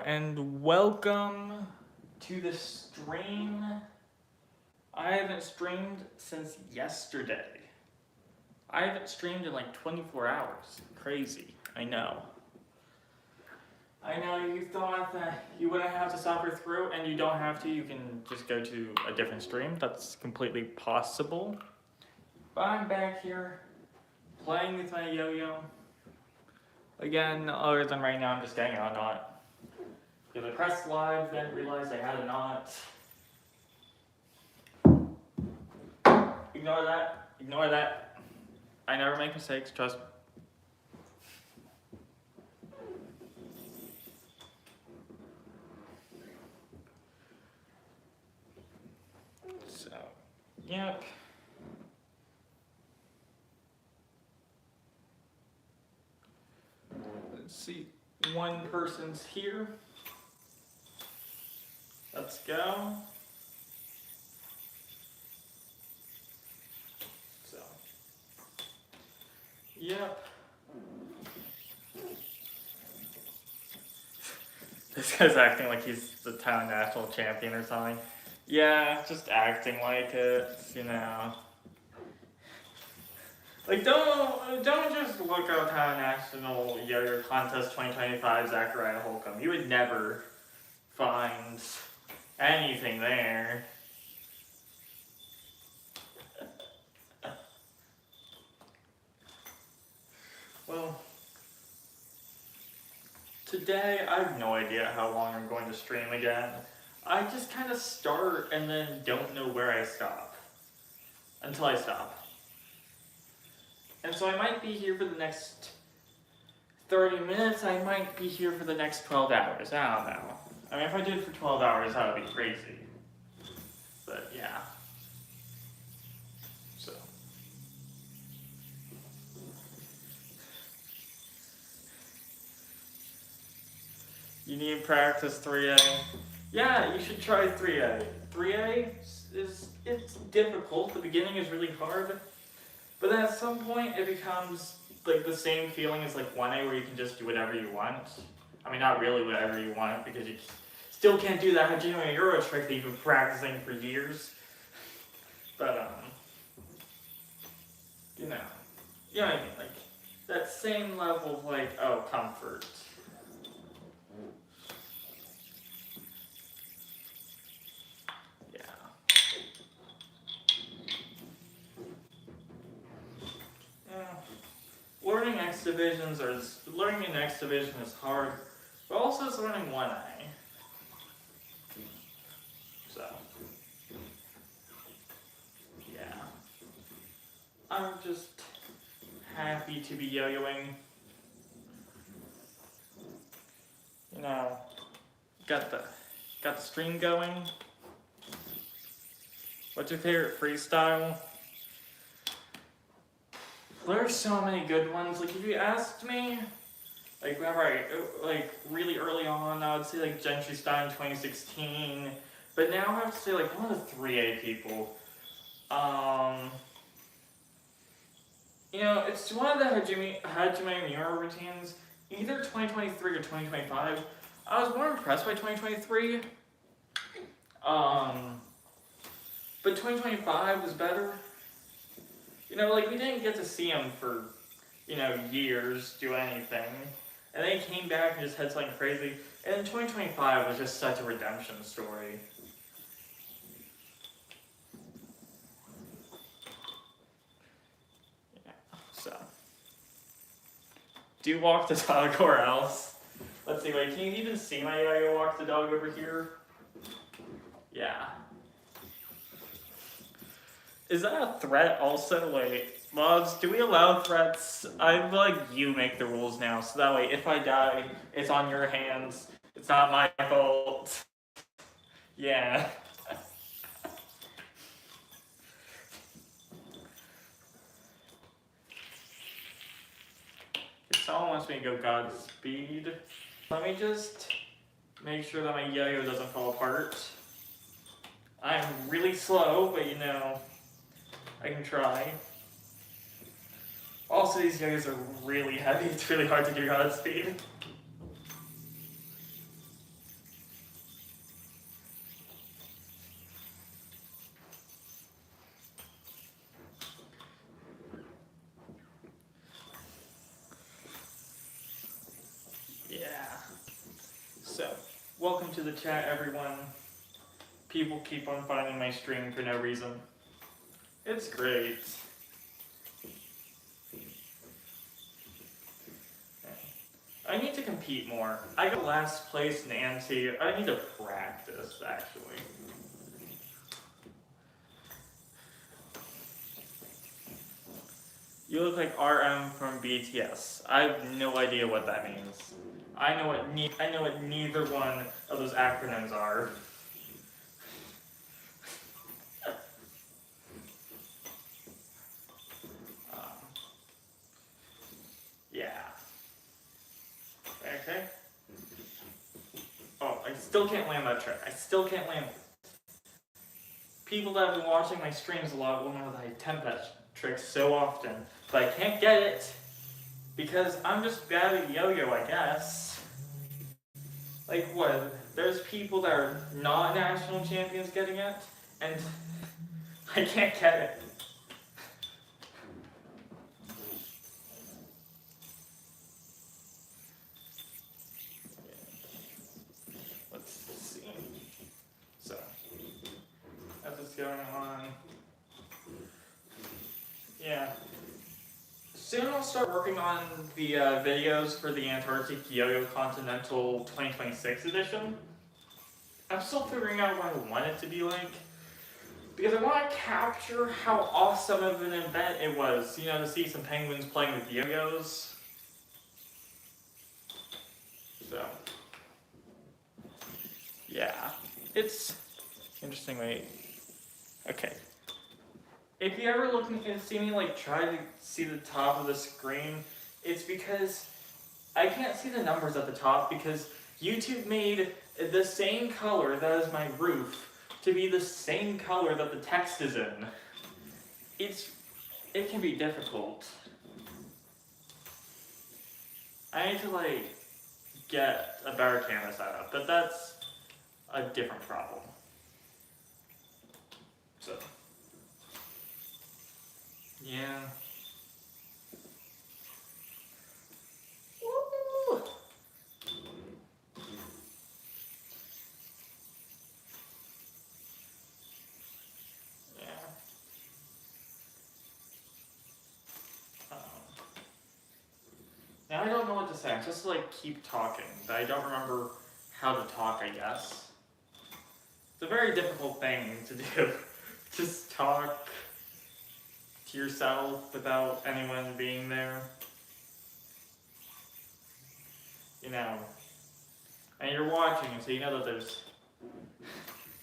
and welcome to the stream. I haven't streamed since yesterday. I haven't streamed in like 24 hours. Crazy, I know. I know you thought that you wouldn't have to suffer through, and you don't have to. You can just go to a different stream. That's completely possible. But I'm back here playing with my yo-yo. Again, other than right now, I'm just getting out a knot. Because I pressed live, then realized I had a knot. Ignore that. Ignore that. I never make mistakes, trust me. So, yep. Let's see. One person's here. Let's go. So, yep. This guy's acting like he's the town national champion or something. Yeah, just acting like it, you know. Like, don't just look up Town National Yo-Yo Contest 2025 Zachariah Holcomb. You would never find anything there. Well, today I have no idea how long I'm going to stream again. I just kind of start and then don't know where I stop until I stop. And so I might be here for the next 30 minutes, I might be here for the next 12 hours, I don't know. I mean, if I did it for 12 hours, that would be crazy. But yeah. So. You need to practice 3A. Yeah, you should try 3A. 3A it's difficult, the beginning is really hard. But then at some point it becomes like the same feeling as like 1A where you can just do whatever you want. I mean, not really whatever you want because you still can't do that Hajime Euro trick that you've been practicing for years. But you know what I mean, like that same level of like, oh, comfort. Learning X in X division is hard, but also is learning 1A. So, yeah. I'm just happy to be yo-yoing. You know, got the stream going. What's your favorite freestyle? There's so many good ones. Like, if you asked me, like, whenever like, really early on, I would say, like, Gentry Stein 2016. But now I have to say, like, one of the 3A people. You know, it's one of the Hajime Miura routines, either 2023 or 2025. I was more impressed by 2023. But 2025 was better. You know, like, we didn't get to see him for, you know, years do anything. And then he came back and just had something crazy. And then 2025 was just such a redemption story. Yeah, so. Do you walk the dog or else? Let's see, wait, can you even see my yo-yo walk the dog over here? Yeah. Is that a threat also? Wait, mods, do we allow threats? I feel like you make the rules now, so that way if I die, it's on your hands. It's not my fault. Yeah. If someone wants me to go Godspeed, let me just make sure that my yo-yo doesn't fall apart. I'm really slow, but you know, I can try. Also, these yo-yos are really heavy. It's really hard to do Godspeed. Welcome to the chat, everyone. People keep on finding my stream for no reason. It's great. I need to compete more. I got last place in ANSI. I need to practice, actually. You look like RM from BTS. I have no idea what that means. I know what neither one of those acronyms are. Yeah. Okay. Oh, I still can't land that trick. I still can't land it. People that have been watching my streams a lot will know that I attempt that trick so often, but I can't get it because I'm just bad at yo-yo, I guess. Like what? There's people that are not national champions getting it, and I can't get it. Let's see. So, that's what's going on. Yeah. Soon I'll start working on the videos for the Antarctic Yo-Yo Continental 2026 edition. I'm still figuring out what I want it to be like, because I want to capture how awesome of an event it was, you know, to see some penguins playing with yo-yos. So, yeah, it's interesting. Wait, okay. If you ever look and see me like try to see the top of the screen, it's because I can't see the numbers at the top because YouTube made the same color that is my roof to be the same color that the text is in. It can be difficult. I need to like get a better camera setup, but that's a different problem. So, yeah. Woo! Yeah. Now I don't know what to say. I'm supposed to like keep talking, but I don't remember how to talk, I guess. It's a very difficult thing to do. Just talk to yourself without anyone being there. You know. And you're watching, so you know that there's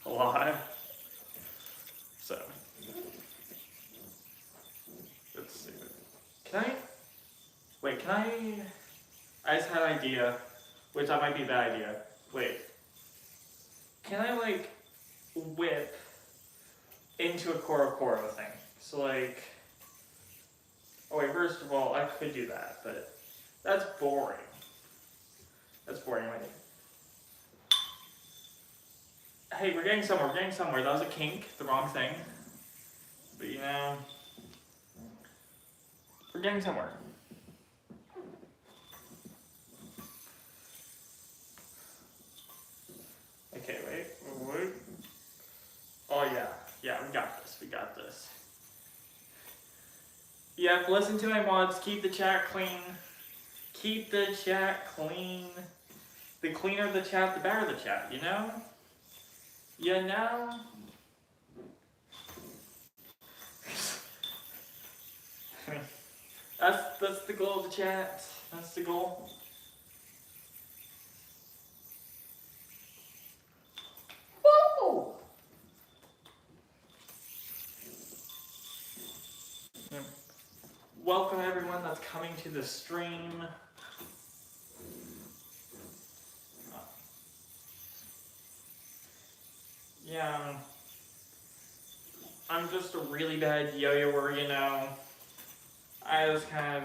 a lot. So, let's see. Can I just had an idea, which that might be a bad idea. Wait. Can I like whip into a Koro thing? So like, oh wait, first of all, I could do that, but that's boring. That's boring, right? Hey, we're getting somewhere, That was a kink, the wrong thing. But you know, we're getting somewhere. Okay, wait. Oh yeah, we got this. Yeah, listen to my mods, keep the chat clean. Keep the chat clean. The cleaner the chat, the better the chat, you know? You know? That's the goal of the chat. That's the goal. Woo! Yeah. Welcome everyone that's coming to the stream. Yeah. I'm just a really bad yo-yoer, you know. I just kind of,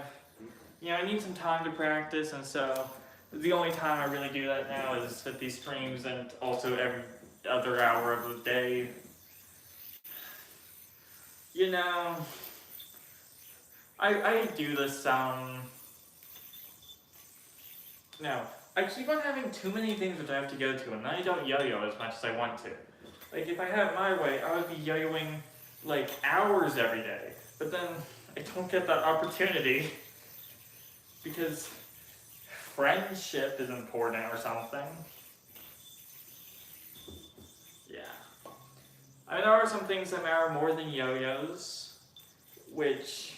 you know, I need some time to practice, and so the only time I really do that now is at these streams and also every other hour of the day. You know, I do this, no, I keep on having too many things which I have to go to, and I don't yo-yo as much as I want to. Like, if I had it my way, I would be yo-yoing, like, hours every day. But then, I don't get that opportunity. Because friendship is important or something. Yeah. I mean, there are some things that matter more than yo-yos, which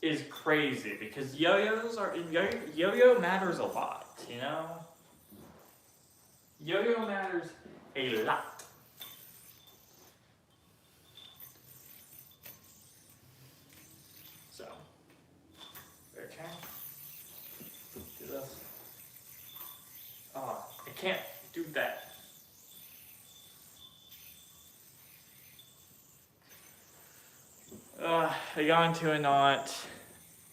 is crazy, because yo-yo matters a lot, you know? Yo-yo matters a lot. So, okay. Do this. Oh, I can't do that. I got into a knot.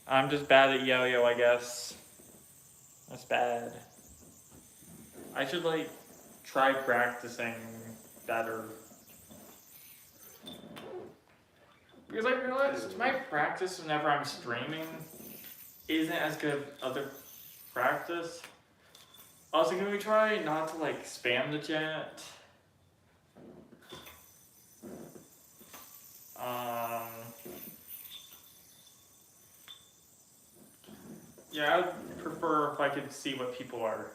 I'm just bad at yo-yo, I guess. That's bad. I should, like, try practicing better. Because I realized my practice whenever I'm streaming isn't as good as other practice. Also, can we try not to, like, spam the chat? Yeah, I would prefer if I could see what people are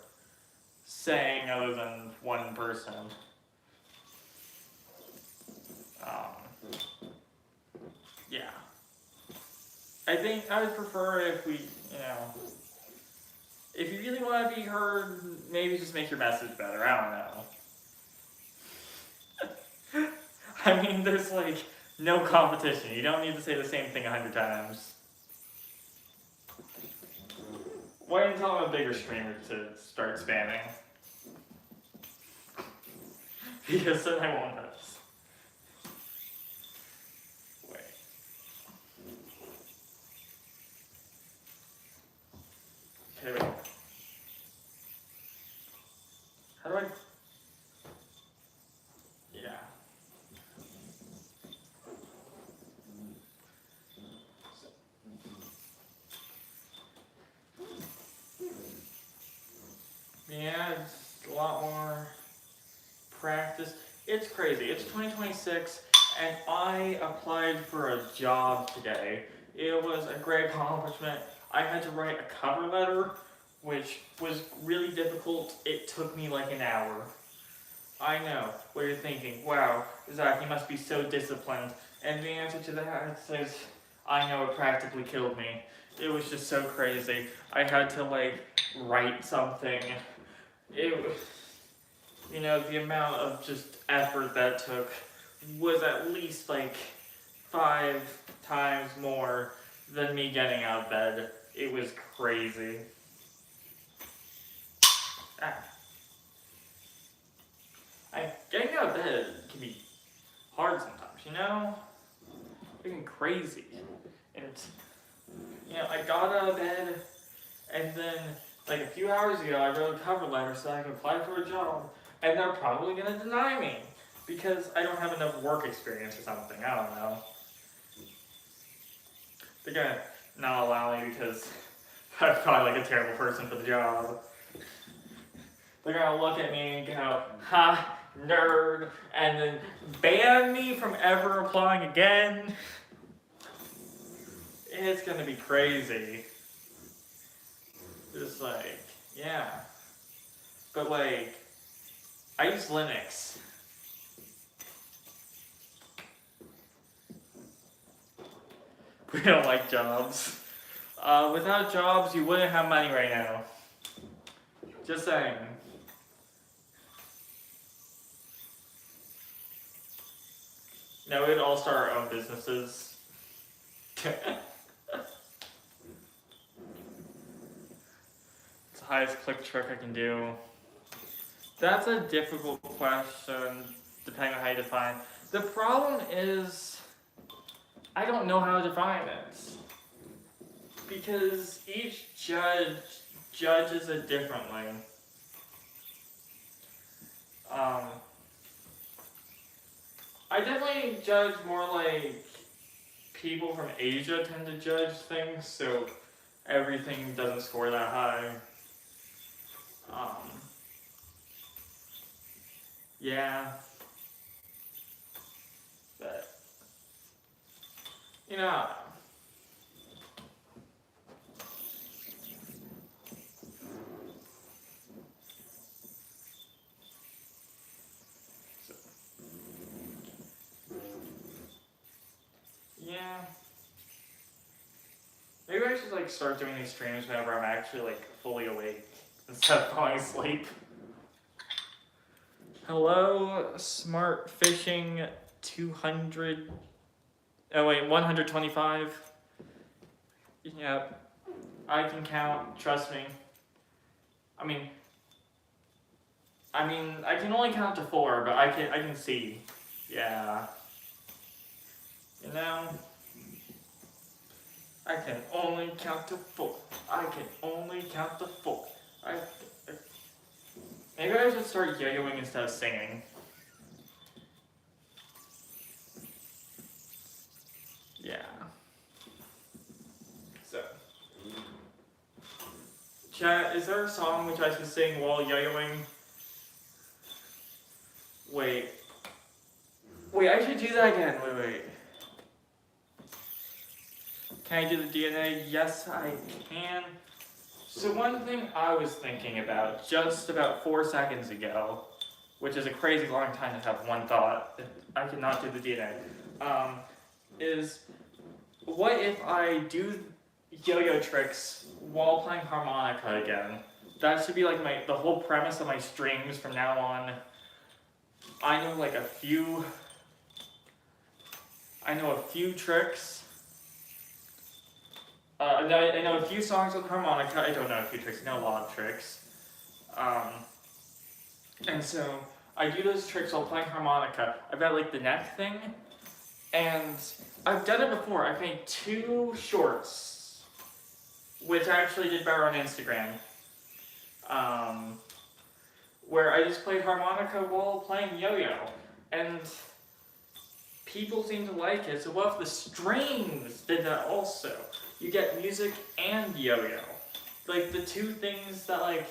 saying other than one person. Yeah. I think I would prefer if we, if you really want to be heard, maybe just make your message better. I don't know. I mean, there's like no competition. You don't need to say the same thing 100 times. Why don't you tell a bigger streamer to start spamming? Because then I won't notice. Wait. Okay, wait. How do I... Yeah. Yeah, it's a lot more practice. It's crazy. It's 2026, and I applied for a job today. It was a great accomplishment. I had to write a cover letter, which was really difficult. It took me like an hour. I know what you're thinking. Wow, Zach, you must be so disciplined. And the answer to that says, I know it practically killed me. It was just so crazy. I had to like write something. It was, the amount of just effort that took was at least like 5 times more than me getting out of bed. It was crazy. Getting out of bed can be hard sometimes, Freaking crazy. And, I got out of bed, and then, like a few hours ago, I wrote a cover letter so I could apply for a job, and they're probably going to deny me, because I don't have enough work experience or something, I don't know. They're going to not allow me because I'm probably like a terrible person for the job. They're going to look at me and go, ha, nerd, and then ban me from ever applying again. It's going to be crazy. Just like, yeah. But like, I use Linux. We don't like jobs. Without jobs, you wouldn't have money right now. Just saying. No, we'd all start our own businesses. It's the highest click trick I can do. That's a difficult question, depending on how you define. The problem is, I don't know how to define it. Because each judge judges it differently. I definitely judge more like people from Asia tend to judge things, so everything doesn't score that high. Yeah. But, you know, so, yeah. Maybe I should like start doing these streams whenever I'm actually like fully awake instead of falling asleep. Hello, Smart Fishing 200. Oh wait, 125. Yep, I can count. Trust me. I mean, I can only count to 4, but I can see. Yeah. You know, I can only count to 4. I can only count to 4. Maybe I should start yo-yoing instead of singing. Yeah. So, chat, is there a song which I should sing while yo-yoing? Wait, I should do that again. Wait. Can I do the DNA? Yes, I can. So one thing I was thinking about just about 4 seconds ago, which is a crazy long time to have one thought, I cannot do the DNA, is what if I do yo-yo tricks while playing harmonica again? That should be like the whole premise of my streams from now on. I know a few tricks. I know a few songs with harmonica. I don't know a few tricks. I know a lot of tricks. And so I do those tricks while playing harmonica. I've got the neck thing, and I've done it before. I've made 2 shorts, which I actually did better on Instagram, where I just played harmonica while playing yo-yo, and people seem to like it. So what if the strings did that also? You get music and yo-yo, the 2 things that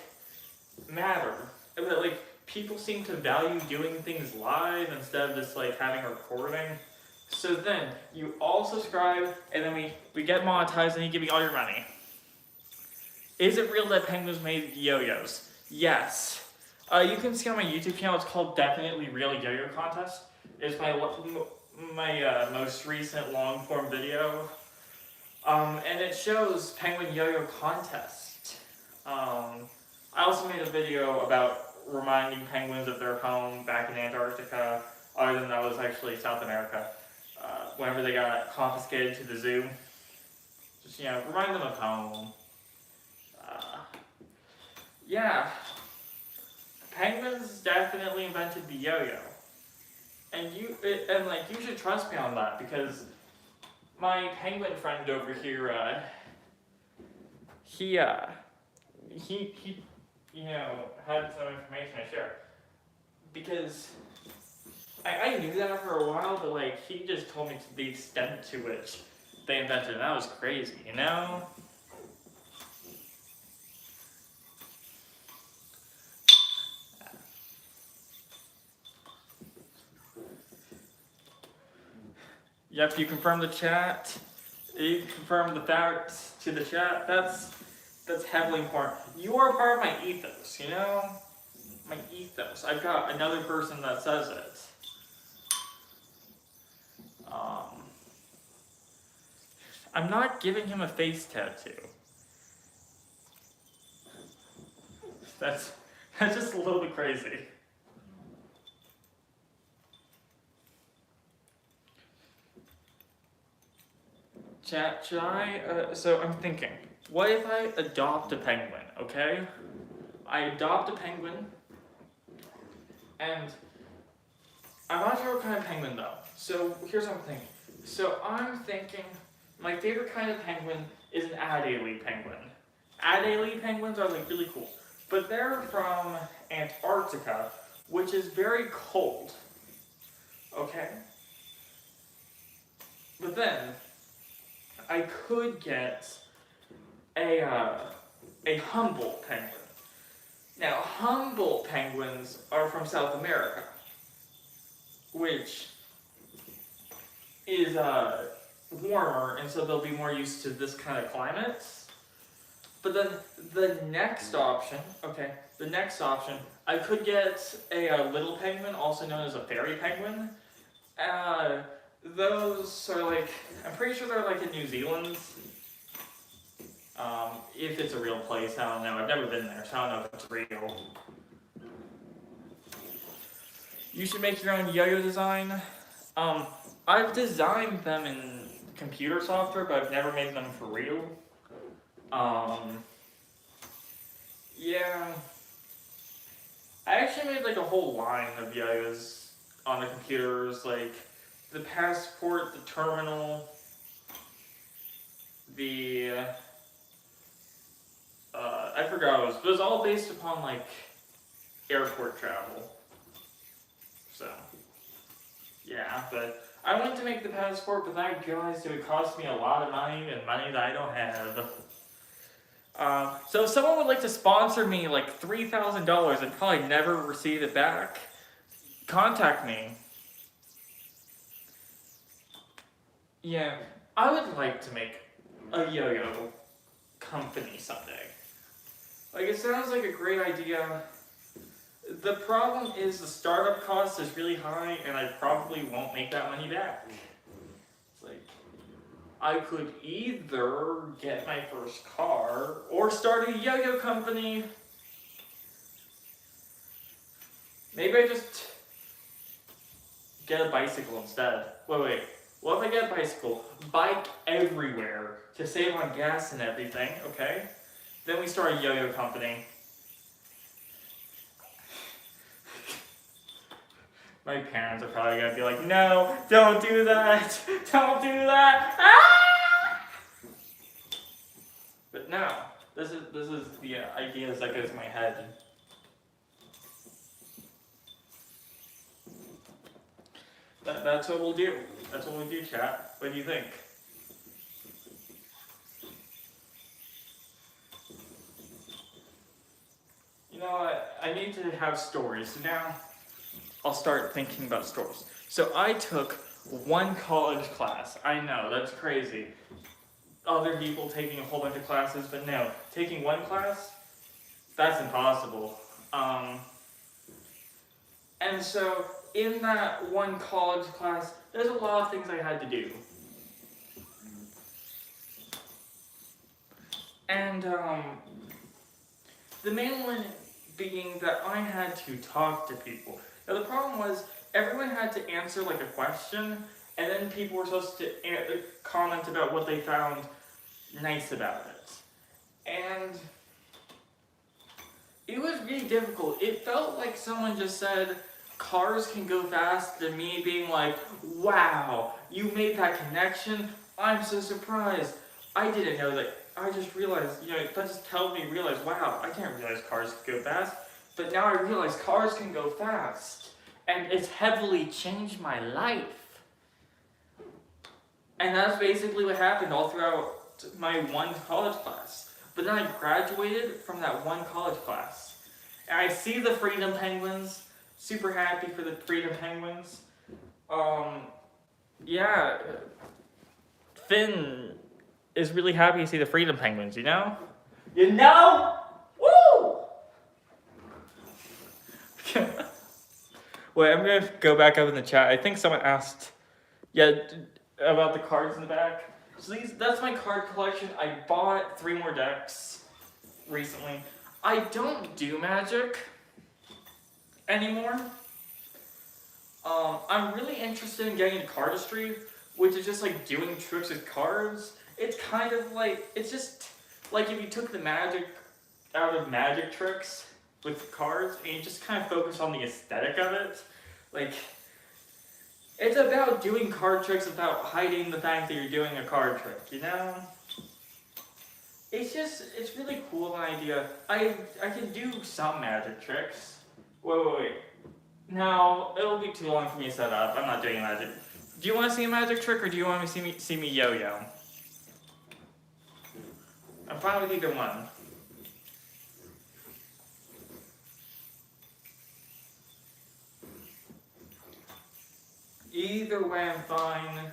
matter. But people seem to value doing things live instead of just having a recording. So then you all subscribe, and then we get monetized, and you give me all your money. Is it real that penguins made yo-yos? Yes. You can see on my YouTube channel. It's called Definitely Real Yo-Yo Contest. It's my most recent long form video. And it shows penguin yo-yo contest. I also made a video about reminding penguins of their home back in Antarctica, other than that was actually South America, whenever they got confiscated to the zoo. Just, remind them of home. Yeah. Penguins definitely invented the yo-yo. And you should trust me on that, because my penguin friend over here, he had some information to share. Because I knew that for a while, but he just told me the extent to which they invented it, and that was crazy, Yep, you confirm the chat. You confirm the facts to the chat. That's heavily important. You are part of my ethos, My ethos. I've got another person that says it. I'm not giving him a face tattoo. That's just a little bit crazy. Chat, should I, so I'm thinking, what if I adopt a penguin, okay? I adopt a penguin, and I'm not sure what kind of penguin though. So here's what I'm thinking. So I'm thinking, my favorite kind of penguin is an Adelie penguin. Adelie penguins are really cool, but they're from Antarctica, which is very cold, okay? But then, I could get a Humboldt penguin, Now, Humboldt penguins are from South America, which is warmer, and so they'll be more used to this kind of climate. But then the next option, I could get a little penguin, also known as a fairy penguin. Those are like, I'm pretty sure they're like in New Zealand. If it's a real place, I don't know. I've never been there, so I don't know if it's real. You should make your own yo-yo design. I've designed them in computer software, but I've never made them for real. Yeah. I actually made like a whole line of yo-yos on the computers, like the passport, the terminal, the I forgot what it was, but it was all based upon like airport travel. So yeah, but I went to make the passport, but then I realized it would cost me a lot of money, and money that I don't have. So if someone would like to sponsor me like $3,000 and probably never receive it back, contact me. Yeah, I would like to make a yo-yo company someday. Like, it sounds like a great idea. The problem is the startup cost is really high, and I probably won't make that money back. It's like, I could either get my first car or start a yo-yo company. Maybe I just get a bicycle instead. Wait. What if I get a bicycle? Bike everywhere to save on gas and everything, okay? Then we start a yo-yo company. My parents are probably gonna be like, no, don't do that! Don't do that! Ah! But no, this is the ideas that goes in my head. That's what we'll do. That's what we'll do, chat. What do you think? You know what? I need to have stories. So now I'll start thinking about stories. So I took one college class. I know, that's crazy. Other people taking a whole bunch of classes, but no. Taking one class? That's impossible. And so in that one college class, there's a lot of things I had to do. And the main one being that I had to talk to people. Now the problem was, everyone had to answer like a question, and then people were supposed to comment about what they found nice about it. And it was really difficult. It felt like someone just said, cars can go fast, to me being like, wow, you made that connection? I'm so surprised. I didn't know that. I just realized, that just helped me realize, wow, I didn't realize cars could go fast. But now I realize cars can go fast. And it's heavily changed my life. And that's basically what happened all throughout my one college class. But then I graduated from that one college class. And I see the Freedom Penguins. Super happy for the Freedom Penguins. Yeah. Finn is really happy to see the Freedom Penguins, you know? You know? Woo! Wait, I'm gonna go back up in the chat. I think someone asked, about the cards in the back. So that's my card collection. I bought 3 more decks recently. I don't do Magic anymore. I'm really interested in getting into cardistry, which is just like doing tricks with cards. It's kind of like, it's just like if you took the magic out of magic tricks with cards and you just kind of focus on the aesthetic of it. Like, it's about doing card tricks without hiding the fact that you're doing a card trick, you know? It's really cool, an idea. I can do some magic tricks. Wait. No, it'll be too long for me to set up. I'm not doing magic. Do you want to see a magic trick, or do you want to see me yo-yo? I'm fine with either one. Either way, I'm fine.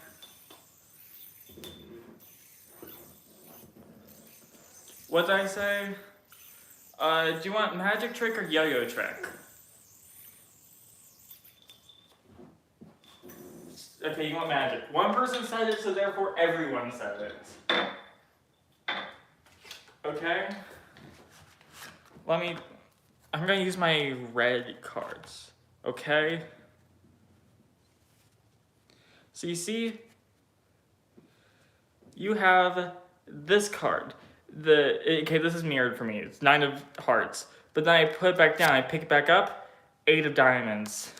What did I say? Do you want magic trick or yo-yo trick? Okay, you want magic. One person said it, so therefore everyone said it. Okay? I'm gonna use my red cards. Okay? So you see, you have this card. Okay, this is mirrored for me. It's 9 of hearts. But then I put it back down, I pick it back up, 8 of diamonds.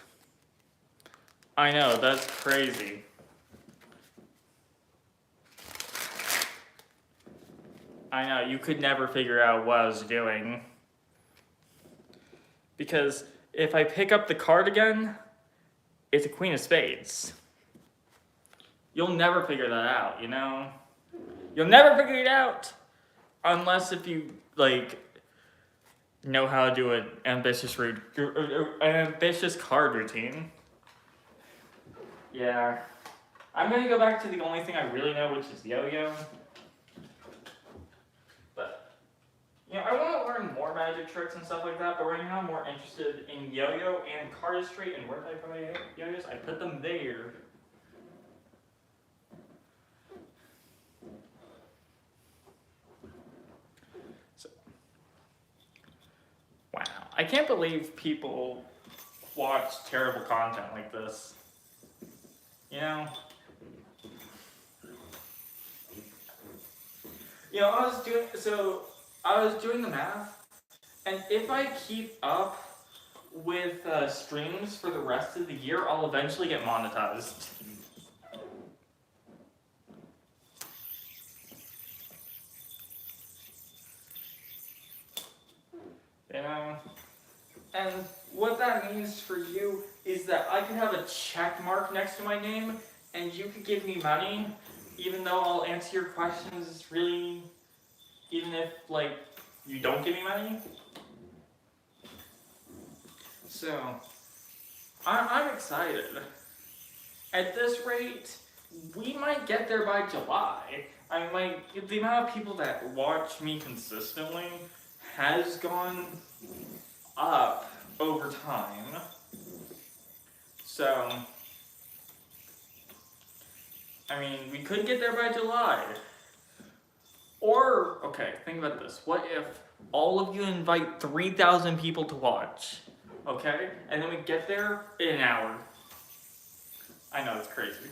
I know, that's crazy. I know, you could never figure out what I was doing. Because if I pick up the card again, it's a Queen of Spades. You'll never figure that out, you know? You'll never figure it out! Unless if you, like, know how to do an ambitious card routine. Yeah. I'm gonna go back to the only thing I really know, which is yo-yo. But, you know, I want to learn more magic tricks and stuff like that, but right now I'm more interested in yo-yo and cardistry. And where did I put my yo-yos? I put them there. Wow, I can't believe people watch terrible content like this. You know? You know, I was doing the math, and if I keep up with streams for the rest of the year, I'll eventually get monetized. You know? And what that means for you is that I can have a check mark next to my name, and you could give me money, even though I'll answer your questions really, even if, like, you don't give me money. So, I'm excited. At this rate, we might get there by July. I mean, like, the amount of people that watch me consistently has gone up over time. So, I mean, we could get there by July. Or, okay, think about this. What if all of you invite 3,000 people to watch? Okay? And then we get there in an hour. I know, it's crazy.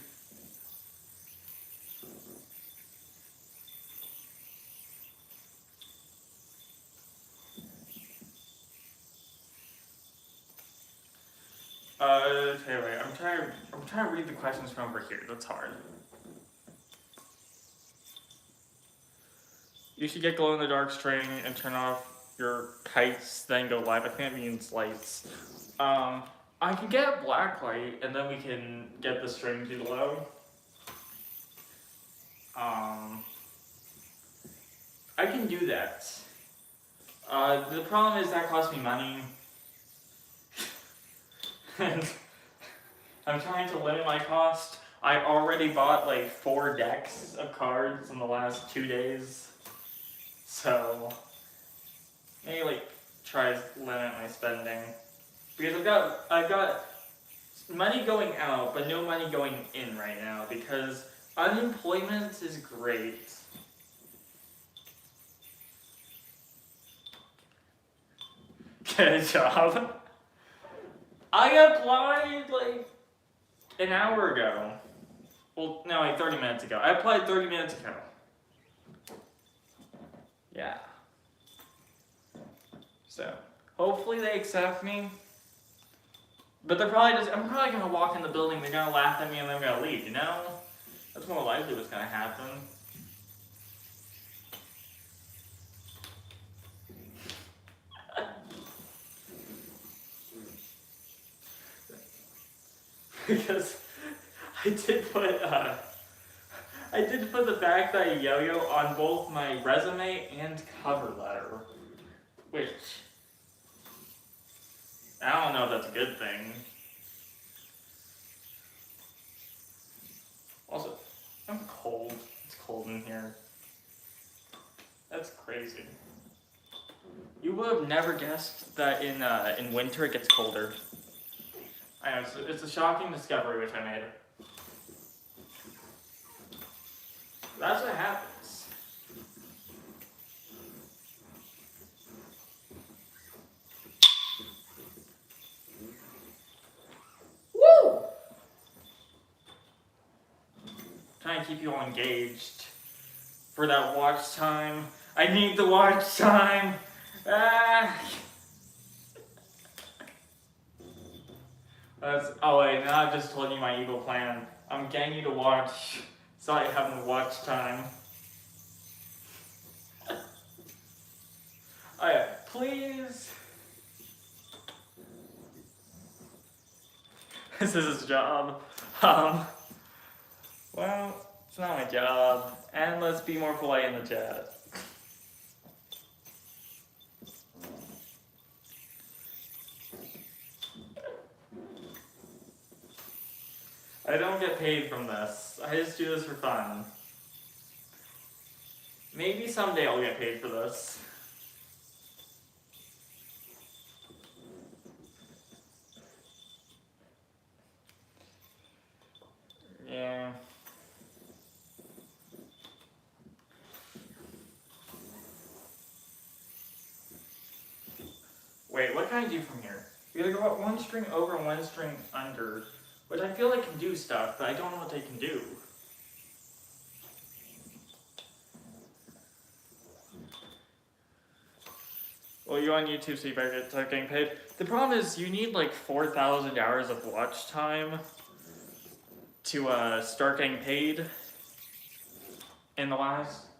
Okay, wait, I'm trying to read the questions from over here. That's hard. You should get glow in the dark string and turn off your kites, then go live. I think that means lights. I can get a black light, and then we can get the string too low. I can do that. The problem is that costs me money. And I'm trying to limit my cost. I already bought like 4 decks of cards in the last 2 days. So, maybe like try to limit my spending. Because I've got money going out, but no money going in right now because unemployment is great. Good job. I applied like an hour ago. Well, no, like 30 minutes ago. I applied 30 minutes ago. Yeah. So, hopefully they accept me. But they're probably just, I'm probably going to walk in the building, they're going to laugh at me, and then I'm going to leave, you know? That's more likely what's going to happen. Because I did put the fact that I yo-yo on both my resume and cover letter, which I don't know if that's a good thing. crazy. You would have never guessed that in winter it gets colder. I know, it's a shocking discovery which I made. That's what happens. Woo! Trying to keep you all engaged for that watch time. I need the watch time. Ah. Oh wait, now I've just told you my evil plan. I'm getting you to watch, so I have no watch time. Oh yeah, please. This is his job. Well, it's not my job. And let's be more polite in the chat. I don't get paid from this. I just do this for fun. Maybe someday I'll get paid for this. Yeah. Wait, what can I do from here? We gotta go up one string over and one string under, which I feel like can do stuff, but I don't know what they can do. Well, you're on YouTube, so you better start getting paid. The problem is you need like 4,000 hours of watch time to start getting paid. You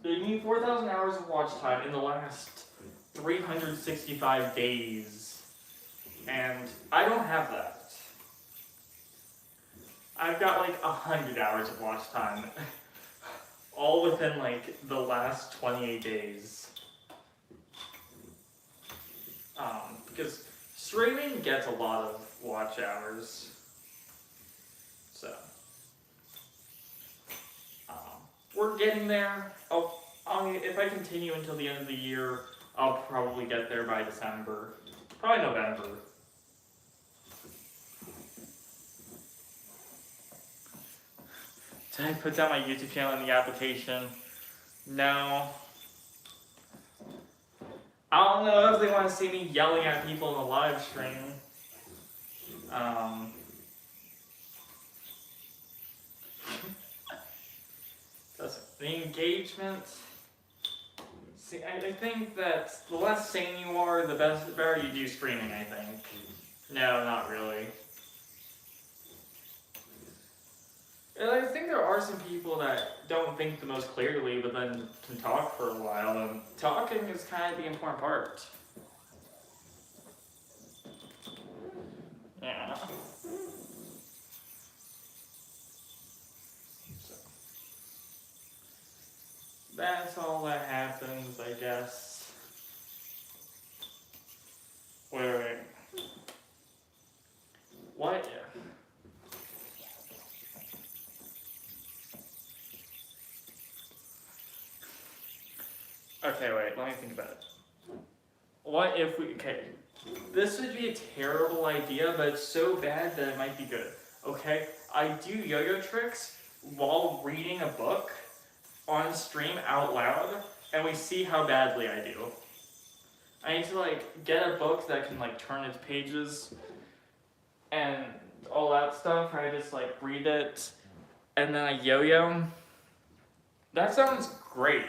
need 4,000 hours of watch time in the last 365 days. And I don't have that. I've got like 100 hours of watch time. All within like the last 28 days. Because streaming gets a lot of watch hours. So. We're getting there. If I continue until the end of the year, I'll probably get there by December. Probably November. Did I put down my YouTube channel in the application? No. I don't know if they want to see me yelling at people in the live stream. The engagement. See, I think that the less sane you are, the better you do streaming, I think. No, not really. And I think there are some people that don't think the most clearly, but then can talk for a while, and talking is kind of the important part. Yeah. So. That's all that happens, I guess. Wait. What if? Okay, wait, let me think about it. What if we, this would be a terrible idea, but it's so bad that it might be good. Okay, I do yo-yo tricks while reading a book on stream out loud, and we see how badly I do. I need to like get a book that can like turn its pages and all that stuff, and I just like read it, and then I yo-yo. That sounds great.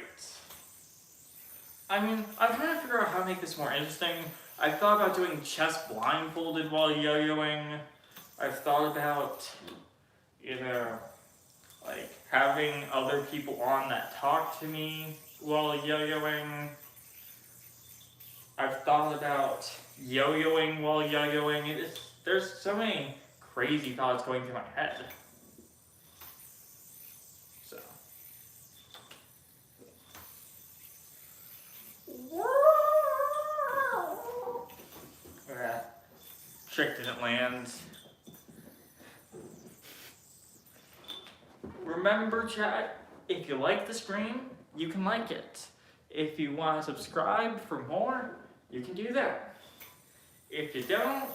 I mean, I'm trying to figure out how to make this more interesting. I've thought about doing chess blindfolded while yo-yoing. I've thought about either like having other people on that talk to me while yo-yoing. I've thought about yo-yoing while yo-yoing. There's so many crazy thoughts going through my head. So. Trick didn't land. Remember, chat, if you like the stream, you can like it. If you want to subscribe for more, you can do that. If you don't,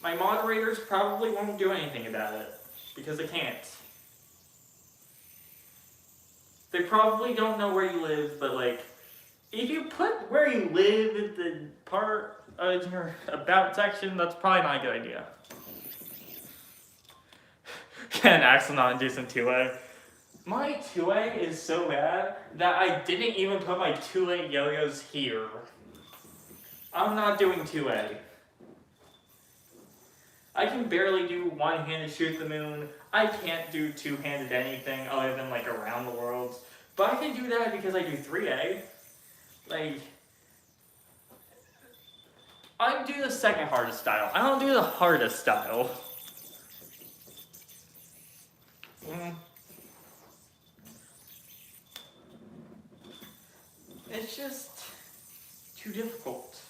my moderators probably won't do anything about it, because they can't. They probably don't know where you live, but like, if you put where you live in the part of your about section, that's probably not a good idea. An axle not inducing 2A. My 2A is so bad that I didn't even put my 2A yo-yos here. I'm not doing 2A. I can barely do one-handed shoot the moon. I can't do two-handed anything other than like around the world. But I can do that because I do 3A. Like, I do the second hardest style. I don't do the hardest style. It's just too difficult.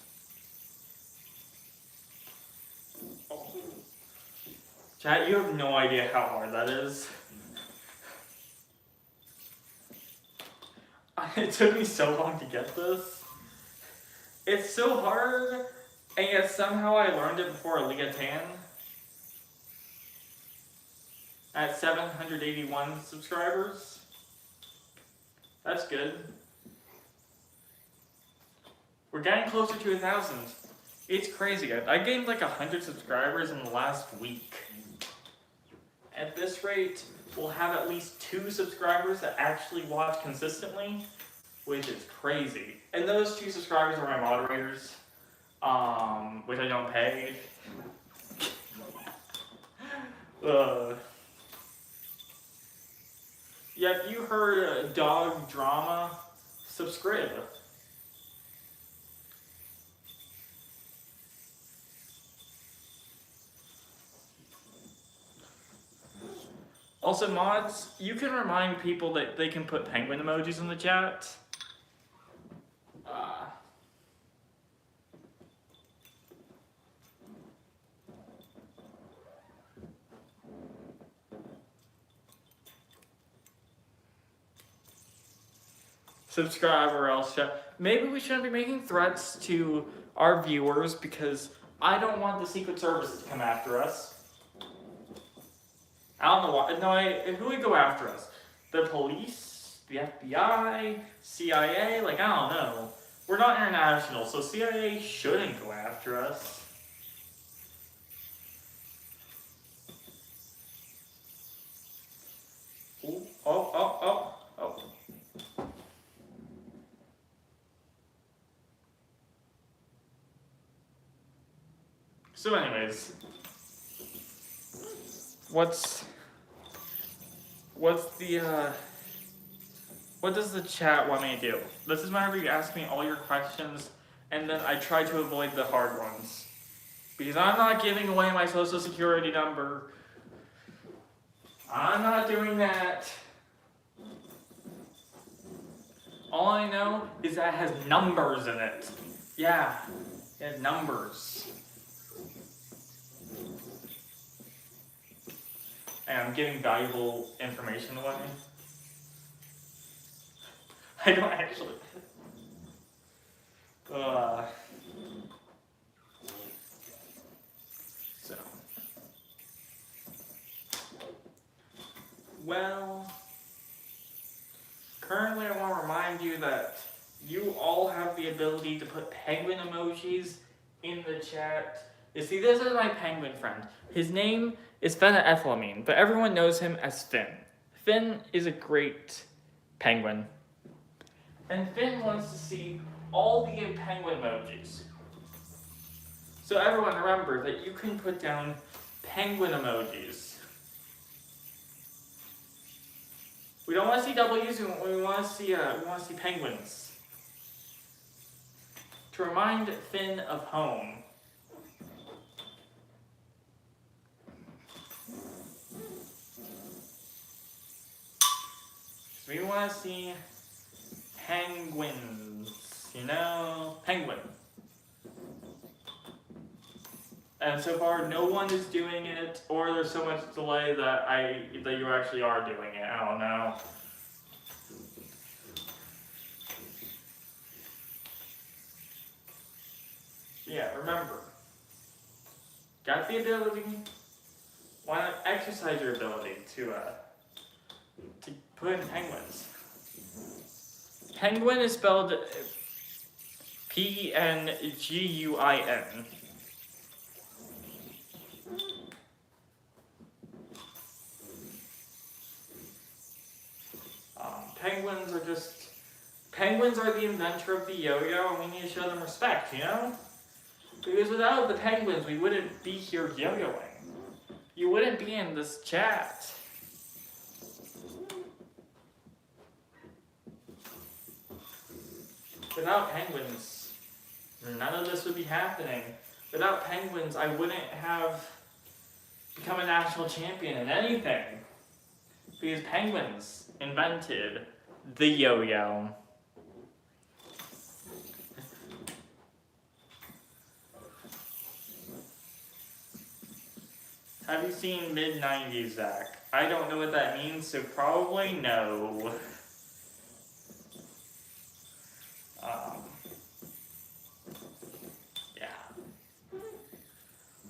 Oh. Chat, you have no idea how hard that is. It took me so long to get this. It's so hard, and yet somehow I learned it before Liga Tan. At 781 subscribers. That's good. We're getting closer to 1,000. It's crazy. I gained like 100 subscribers in the last week. At this rate, we'll have at least 2 subscribers that actually watch consistently, which is crazy. And those 2 subscribers are my moderators, which I don't pay. Yeah, if you heard dog drama, subscribe. Also, mods, you can remind people that they can put penguin emojis in the chat. Subscribe or else chat. Maybe we shouldn't be making threats to our viewers because I don't want the Secret Service to come after us. I don't know why. No, who would go after us? The police? The FBI? CIA? Like, I don't know. We're not international, so CIA shouldn't go after us. Ooh, oh. So anyways, what does the chat want me to do? This is whenever you ask me all your questions, and then I try to avoid the hard ones. Because I'm not giving away my social security number. I'm not doing that. All I know is that it has numbers in it. Yeah, it has numbers. And I'm giving valuable information away. I don't actually. So. Well, currently I want to remind you that you all have the ability to put penguin emojis in the chat. You see, this is my penguin friend. His name is phenethylamine, but everyone knows him as Finn. Finn is a great penguin. And Finn wants to see all the penguin emojis. So everyone remember that you can put down penguin emojis. We don't want to see W's, we want to see penguins. To remind Finn of home. We want to see penguins, you know, penguin. And so far, no one is doing it, or there's so much delay that you actually are doing it. I don't know. Yeah, remember. Got the ability. Why not exercise your ability to put in penguins? Penguin is spelled Penguin. Penguins are the inventor of the yo-yo, and we need to show them respect, you know? Because without the penguins, we wouldn't be here yo-yoing. You wouldn't be in this chat. Without penguins, none of this would be happening. Without penguins, I wouldn't have become a national champion in anything. Because penguins invented the yo-yo. Have you seen mid-90s, Zach? I don't know what that means, so probably no. Yeah.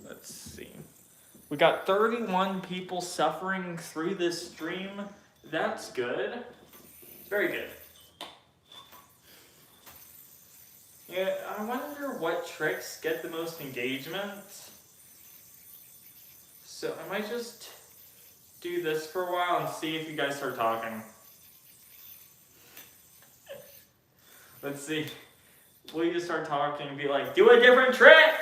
Let's see. We got 31 people suffering through this stream. That's good. Very good. Yeah, I wonder what tricks get the most engagement. So I might just do this for a while and see if you guys start talking. Let's see. Will you just start talking and be like, do a different trick?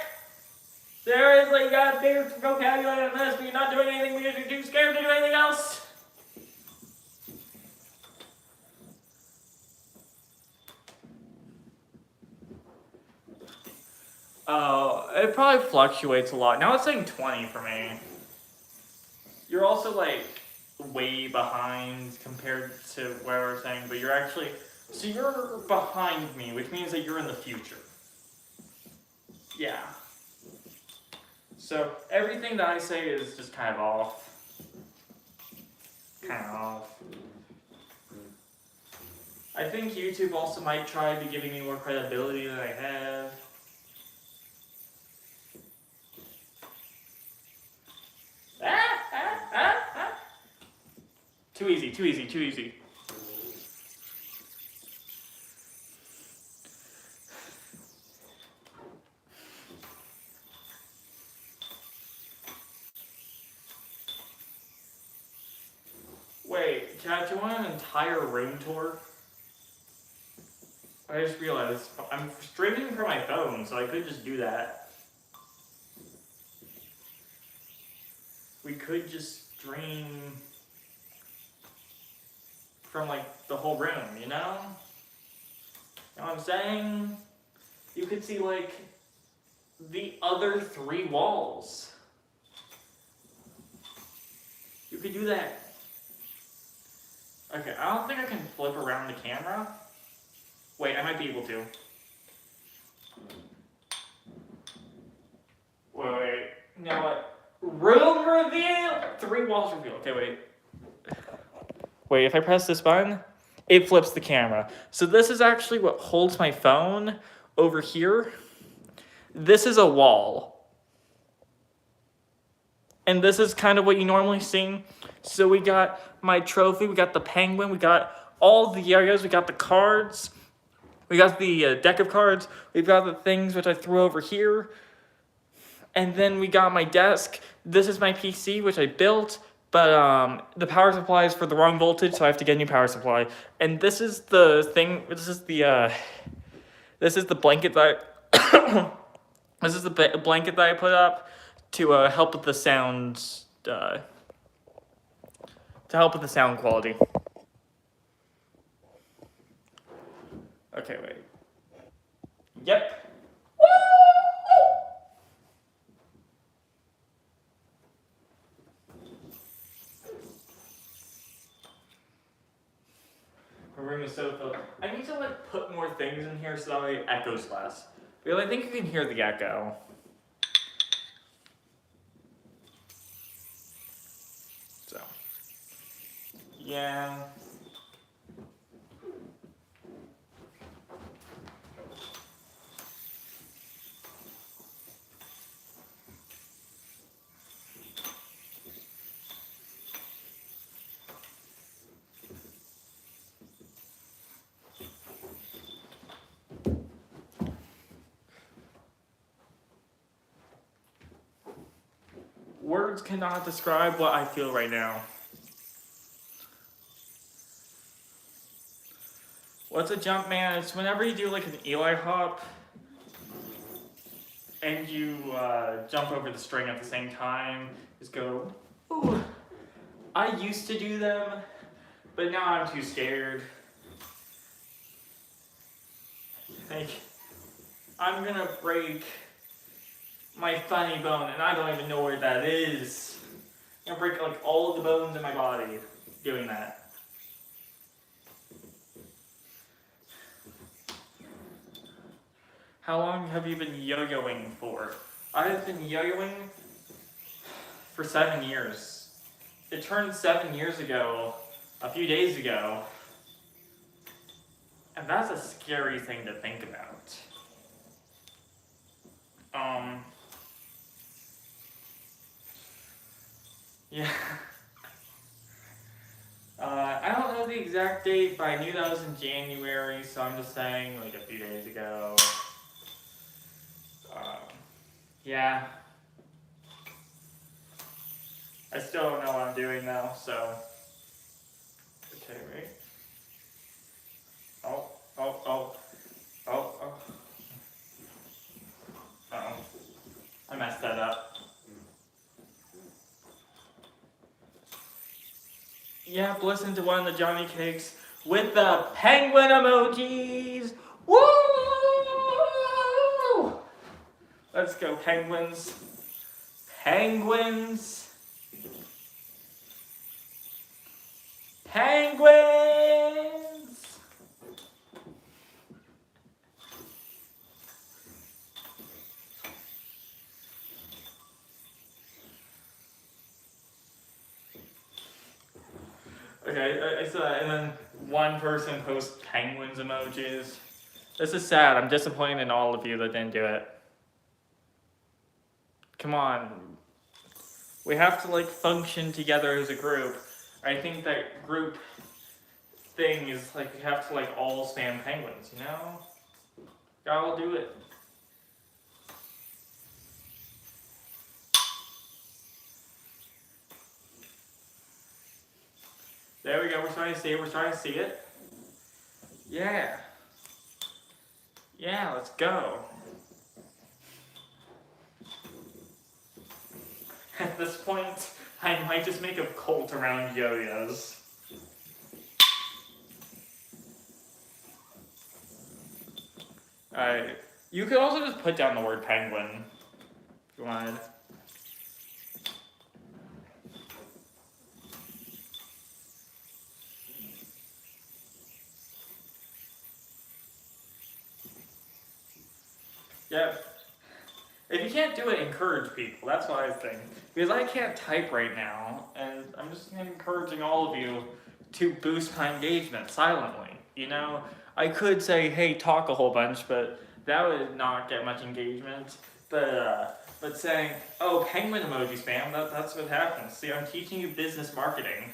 Seriously, you got bigger vocabulary than this, but you're not doing anything because you're too scared to do anything else? Oh, it probably fluctuates a lot. Now it's saying 20 for me. You're also like way behind compared to where we're saying, but you're actually, so you're behind me, which means that you're in the future. Yeah. So everything that I say is just kind of off. I think YouTube also might try to give me more credibility than I have. Too easy, too easy, too easy. Wait, chat, do you want an entire room tour? I just realized I'm streaming from my phone, so I could just do that. We could just stream from like the whole room, you know? You know what I'm saying? You could see like the other 3 walls. You could do that. Okay, I don't think I can flip around the camera. Wait, I might be able to. Wait, you know what? Room reveal! 3 walls reveal. Okay, wait. Wait, if I press this button, it flips the camera. So this is actually what holds my phone over here. This is a wall. And this is kind of what you normally see. So we got my trophy, we got the penguin, we got all the yo-yos, we got the cards, we got the deck of cards, we've got the things which I threw over here. And then we got my desk. This is my PC, which I built, but the power supply is for the wrong voltage, so I have to get a new power supply. And this is the thing, this is the blanket that this is the blanket that I put up to help with the sound, to help with the sound quality. Okay, wait. Yep. My room is so filled. I need to like put more things in here so that way it echoes less. Because I think you can hear the echo. So. Yeah. Words cannot describe what I feel right now. What's a jump, man? It's whenever you do like an Eli hop and you jump over the string at the same time. Just go, ooh. I used to do them, but now I'm too scared. Like, I'm gonna break my funny bone, and I don't even know where that is. I'm gonna break like all of the bones in my body doing that. How long have you been yo-yoing for? I've been yo-yoing for 7 years. It turned 7 years ago, a few days ago. And that's a scary thing to think about. Yeah. I don't know the exact date, but I knew that was in January, so I'm just saying like a few days ago. Yeah. I still don't know what I'm doing though, so. Okay, wait. Oh. Uh-oh. I messed that up. Yep, listen to one of the Johnny Cakes with the penguin emojis. Woo! Let's go, penguins. Penguins. Penguins! Okay, I saw that, and then one person posts penguins emojis. This is sad. I'm disappointed in all of you that didn't do it. Come on. We have to like function together as a group. I think that group thing is like we have to like all spam penguins, you know? Gotta all do it. There we go, we're starting to see it, Yeah. Yeah, let's go. At this point, I might just make a cult around yo-yos. Alright. You could also just put down the word penguin if you wanted. Yep. If you can't do it, encourage people. That's what I think. Because I can't type right now, and I'm just encouraging all of you to boost my engagement silently. You know, I could say, hey, talk a whole bunch, but that would not get much engagement. But saying, oh, penguin emoji spam, that's what happens. See, I'm teaching you business marketing.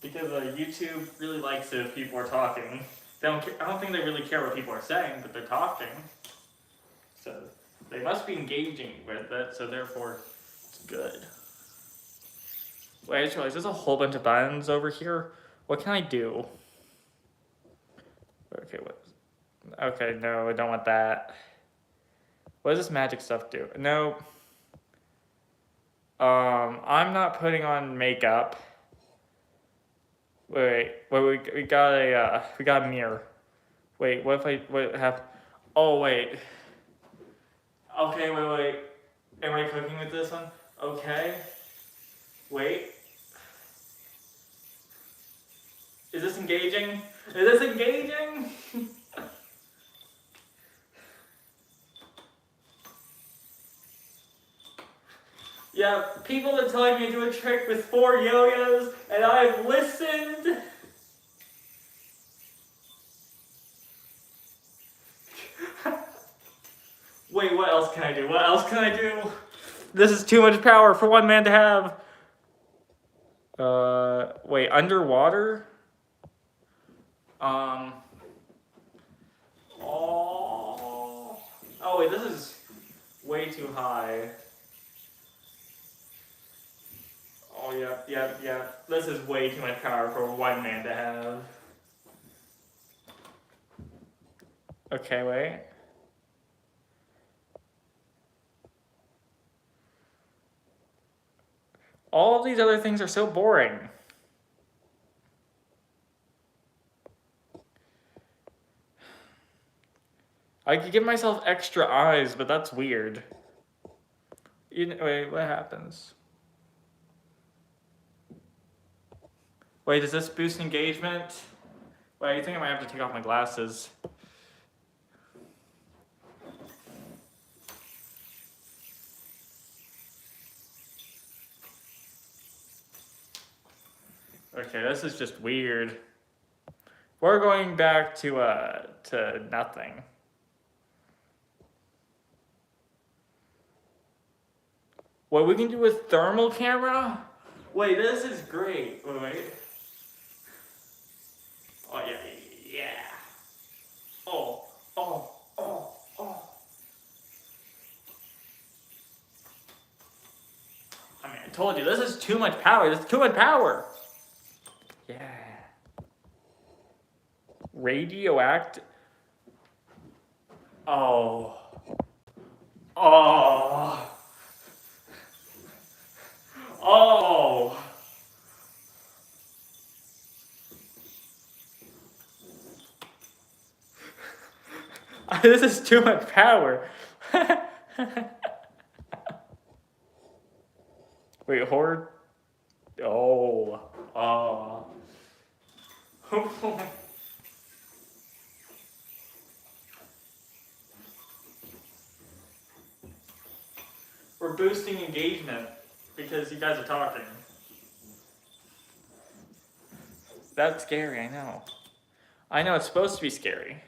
Because YouTube really likes it if people are talking. They don't. I don't think they really care what people are saying, but they're talking. So they must be engaging with it. So therefore, it's good. Wait, I just realized there's a whole bunch of buttons over here. What can I do? Okay, what? Okay, no, I don't want that. What does this magic stuff do? No. I'm not putting on makeup. Wait, we got a mirror. Wait, what have? Oh wait. Okay, wait. Am I cooking with this one? Okay. Wait. Is this engaging? Is this engaging? Yeah, people are telling me to do a trick with 4 yo-yos, and I've listened. Wait, what else can I do? What else can I do? This is too much power for one man to have. Wait, underwater? Um. Oh. Oh wait, this is way too high. Oh yeah. This is way too much power for one man to have. Okay, wait. All of these other things are so boring. I could give myself extra eyes, but that's weird. Wait, what happens? Wait, does this boost engagement? Wait, I think I might have to take off my glasses. Okay, this is just weird. We're going back to nothing. What we can do with thermal camera? Wait, this is great. Wait. Oh yeah. Oh. I mean, I told you, this is too much power. This is too much power. Yeah. Radioactive. Oh. Oh. Oh. This is too much power. Wait, horde? Oh. Oh. We're boosting engagement because you guys are talking. That's scary, I know. I know, it's supposed to be scary.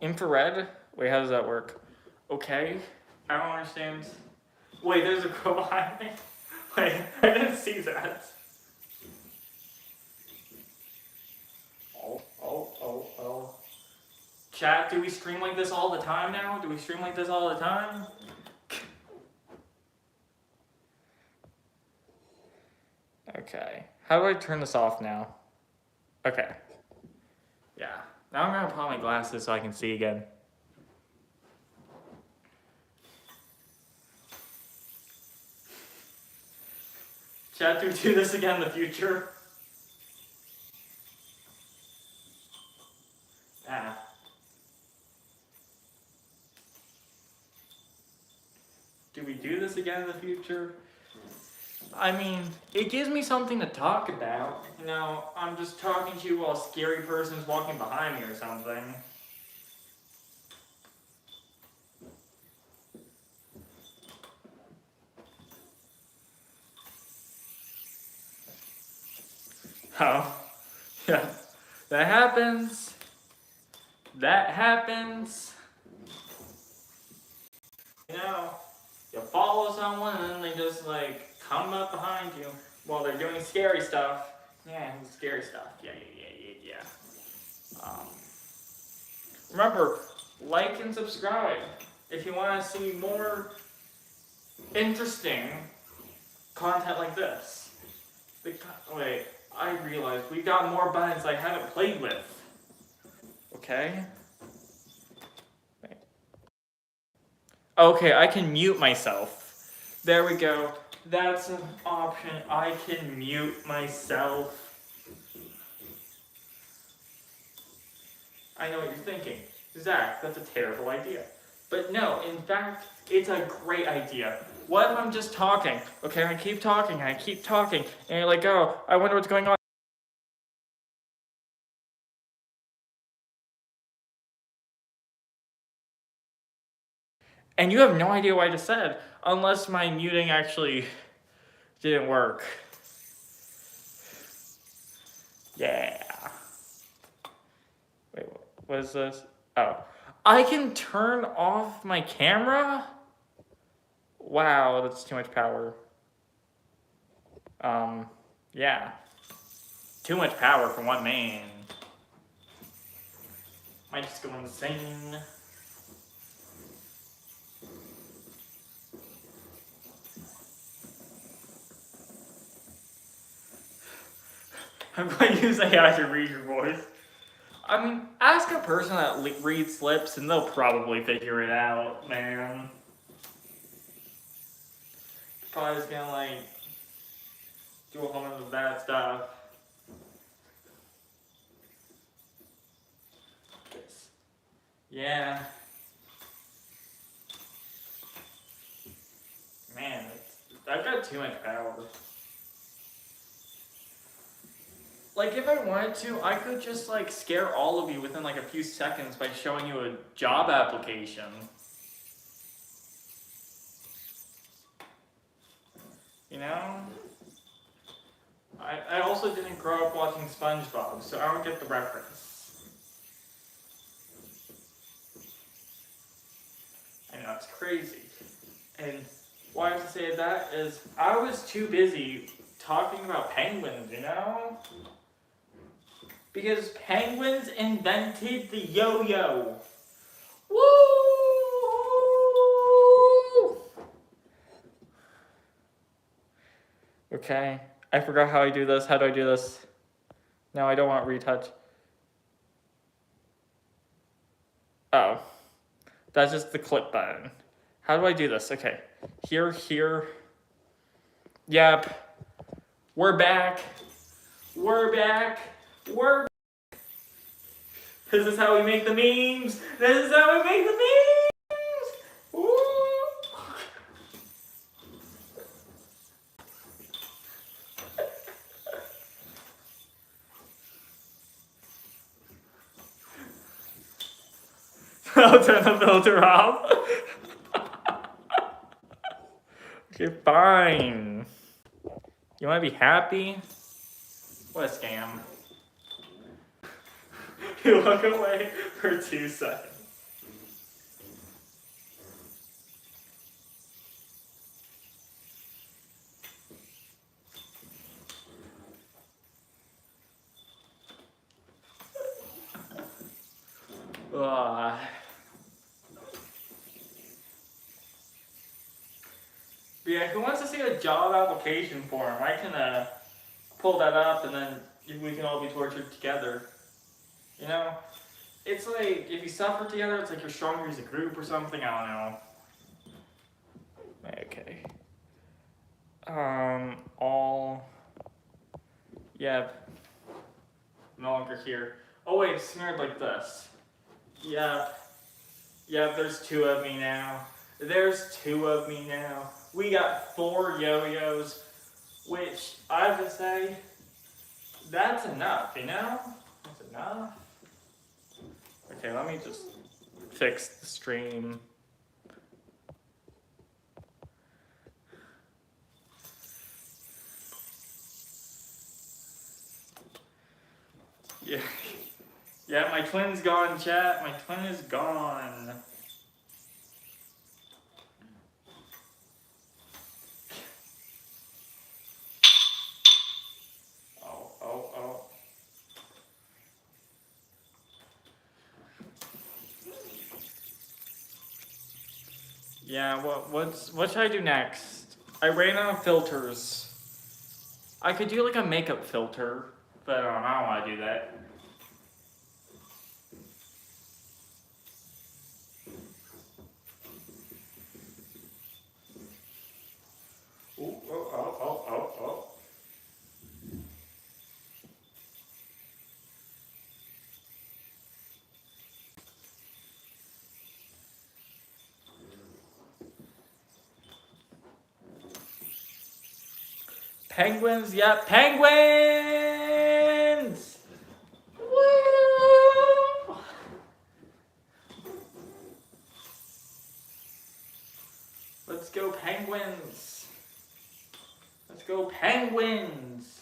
Infrared? Wait, how does that work? Okay. I don't understand. Wait, there's a girl behind me. Wait, I didn't see that. Oh. Chat, do we stream like this all the time now? Do we stream like this all the time? Okay. How do I turn this off now? Okay. Yeah. Now I'm gonna put on my glasses so I can see again. Chat, do we do this again in the future? Ah. Do we do this again in the future? I mean, it gives me something to talk about. You know, I'm just talking to you while a scary person's walking behind me or something. Oh, yeah. That happens. That happens. You know, you follow someone and then they just like come up behind you while they're doing scary stuff. Yeah, scary stuff. Yeah. Remember, like and subscribe if you want to see more interesting content like this. Wait, I realized we've got more buttons I haven't played with. Okay. Wait. Okay, I can mute myself. There we go. That's an option. I can mute myself. I know what you're thinking. Zach, that's a terrible idea. But no, in fact, it's a great idea. What if I'm just talking? Okay, I keep talking, and you're like, oh, I wonder what's going on. And you have no idea what I just said, unless my muting actually didn't work. Yeah. Wait, what is this? Oh. I can turn off my camera? Wow, that's too much power. Yeah. Too much power for one man. Might just go insane. I'm going to use AI to read your voice. I mean, ask a person that reads lips and they'll probably figure it out, man. Probably just gonna like do a whole bunch of bad stuff. Yeah. Man, I've got too much power. Like, if I wanted to, I could just, like, scare all of you within, like, a few seconds by showing you a job application. You know? I also didn't grow up watching SpongeBob, so I don't get the reference. I know, it's crazy. And why I have to say that is, I was too busy talking about penguins, you know? Because penguins invented the yo-yo. Woo! Okay, I forgot how I do this. How do I do this? No, I don't want retouch. Oh, that's just the clip button. How do I do this? Okay, here. Yep, we're back. This is how we make the memes. This is how we make the memes. Woo! I'll turn the filter off. Okay, fine. You want to be happy? What a scam. You look away for 2 seconds. Yeah, who wants to see a job application form? I can pull that up and then we can all be tortured together. You know? It's like, if you suffer together, it's like you're stronger as a group or something, I don't know. Okay. Yep. No longer here. Oh wait, it's smeared like this. Yep. Yep, there's 2 of me now. We got 4 yo-yos, which I have to say, that's enough, you know? That's enough. Okay, let me just fix the stream. Yeah. Yeah, my twin's gone, chat. My twin is gone. Oh. Yeah, what should I do next? I ran out of filters. I could do like a makeup filter, but I don't want to do that. Ooh, oh. Penguins, yep, penguins! Woo! Let's go penguins! Let's go penguins!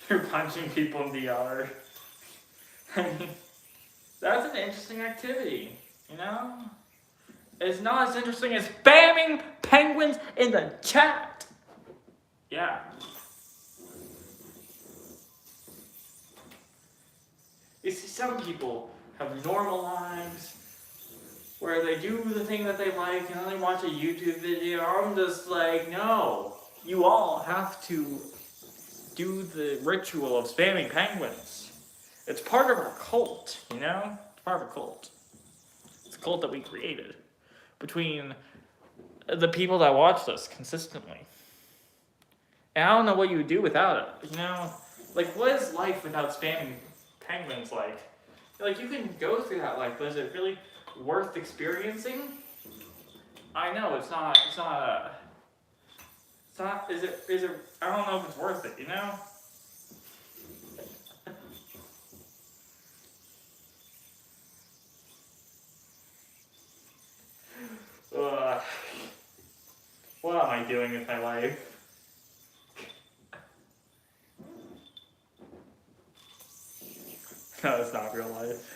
You're punching people in VR. I mean, that's an interesting activity, you know? It's not as interesting as spamming penguins in the chat. Yeah. You see, some people have normal lives where they do the thing that they like and then they watch a YouTube video. I'm just like, no. You all have to do the ritual of spamming penguins. It's part of our cult, you know? It's part of a cult. It's a cult that we created between the people that watch us consistently. And I don't know what you would do without it, you know? Like, what is life without spamming penguins like? Like, you can go through that life, but is it really worth experiencing? I know, is it, I don't know if it's worth it, you know? What am I doing with my life? No, it's not real life.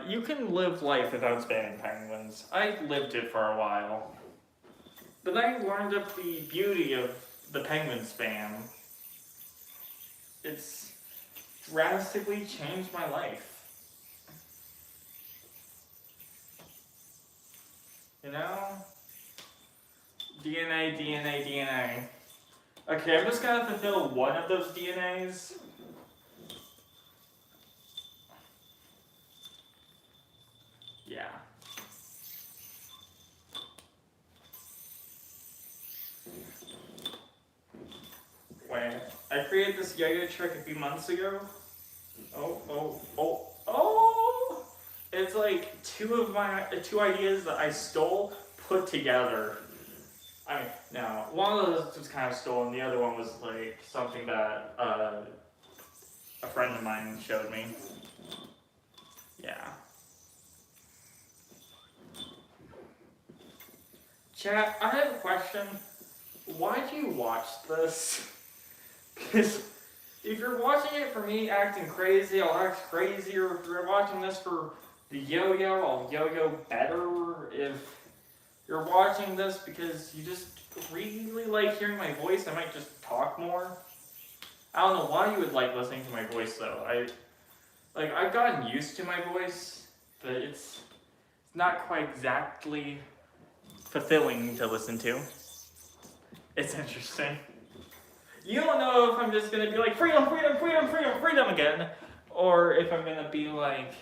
You can live life without spamming penguins. I lived it for a while. But then I learned up the beauty of the penguin spam. It's drastically changed my life. You know? DNA, DNA, DNA. Okay, I'm just gonna fulfill one of those DNAs. Yeah. Wait, I created this yo-yo trick a few months ago. Oh! It's like two ideas that I stole put together. I mean, no, one of those was kind of stolen. The other one was like something that a friend of mine showed me. Yeah. Chat, I have a question. Why do you watch this? Because if you're watching it for me acting crazy, I'll act crazier. If you're watching this for the yo-yo, I'll yo-yo better. If you're watching this because you just really like hearing my voice, I might just talk more. I don't know why you would like listening to my voice though. I've gotten used to my voice, but it's not quite exactly fulfilling to listen to. It's interesting. You don't know if I'm just gonna be like freedom, freedom, freedom, freedom, freedom again, or if I'm gonna be like,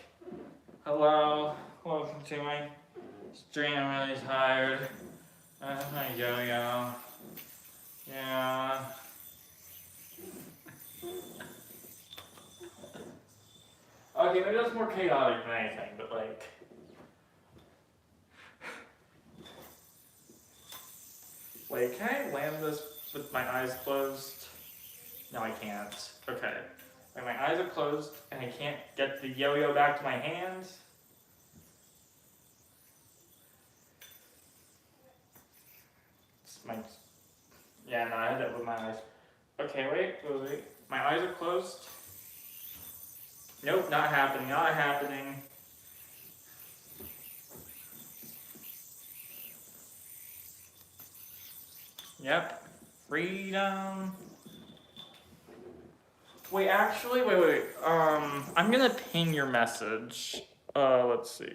hello, welcome to my stream. I'm really tired. That's my yo-yo. Yeah. Okay, maybe that's more chaotic than anything, but like. Wait, can I land this with my eyes closed? No, I can't. Okay. Like my eyes are closed and I can't get the yo-yo back to my hands. Yeah, no, I had that with my eyes. Okay, wait. My eyes are closed. Nope, not happening, not happening. Yep. Freedom. Wait, actually, wait. I'm gonna pin your message. Let's see.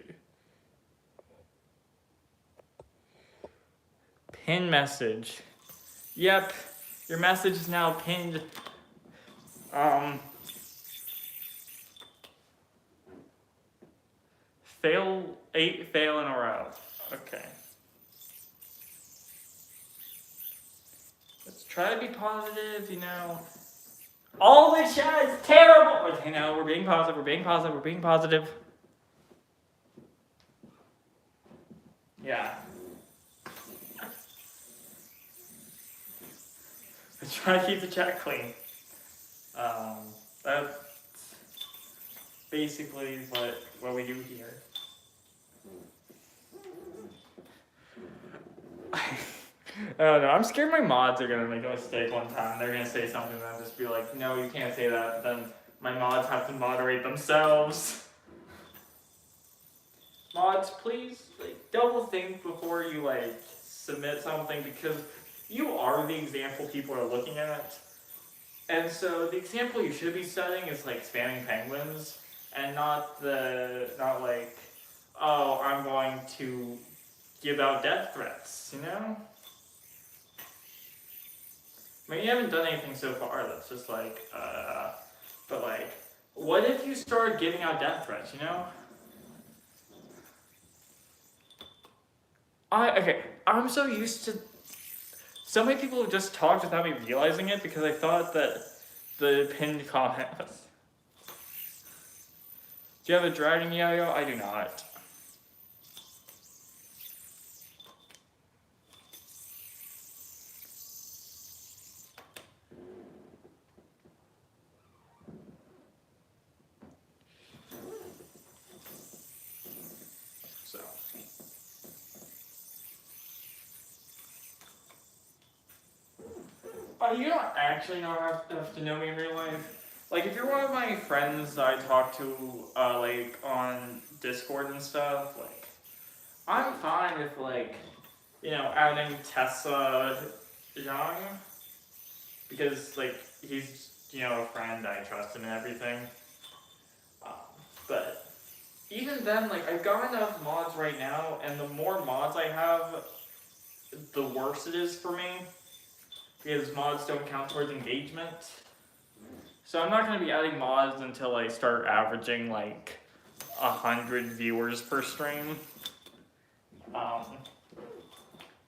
Pin message. Yep, your message is now pinned. Fail in a row. Okay. Let's try to be positive, you know. All this chat is terrible! Okay, no, we're being positive. Yeah. Let's try to keep the chat clean. That's basically what we do here. I don't know. I'm scared my mods are gonna make a mistake one time. They're gonna say something and I'll just be like, no, you can't say that. Then my mods have to moderate themselves. Mods, please double think before you submit something, because you are the example people are looking at. And so the example you should be setting is spamming penguins, and not oh, I'm going to give out death threats, you know? I mean, you haven't done anything so far that's just but what if you started giving out death threats, you know? I'm so used to, so many people have just talked without me realizing it, because I thought that the pinned comment was, do you have a dragon yo-yo? I do not. So. You don't actually have to know me in real life. If you're one of my friends I talk to, on Discord and stuff, I'm fine with, adding Tessa Zhang, because, he's, a friend, I trust him and everything. But even then, I've got enough mods right now, and the more mods I have, the worse it is for me, because mods don't count towards engagement. So I'm not going to be adding mods until I start averaging 100 viewers per stream.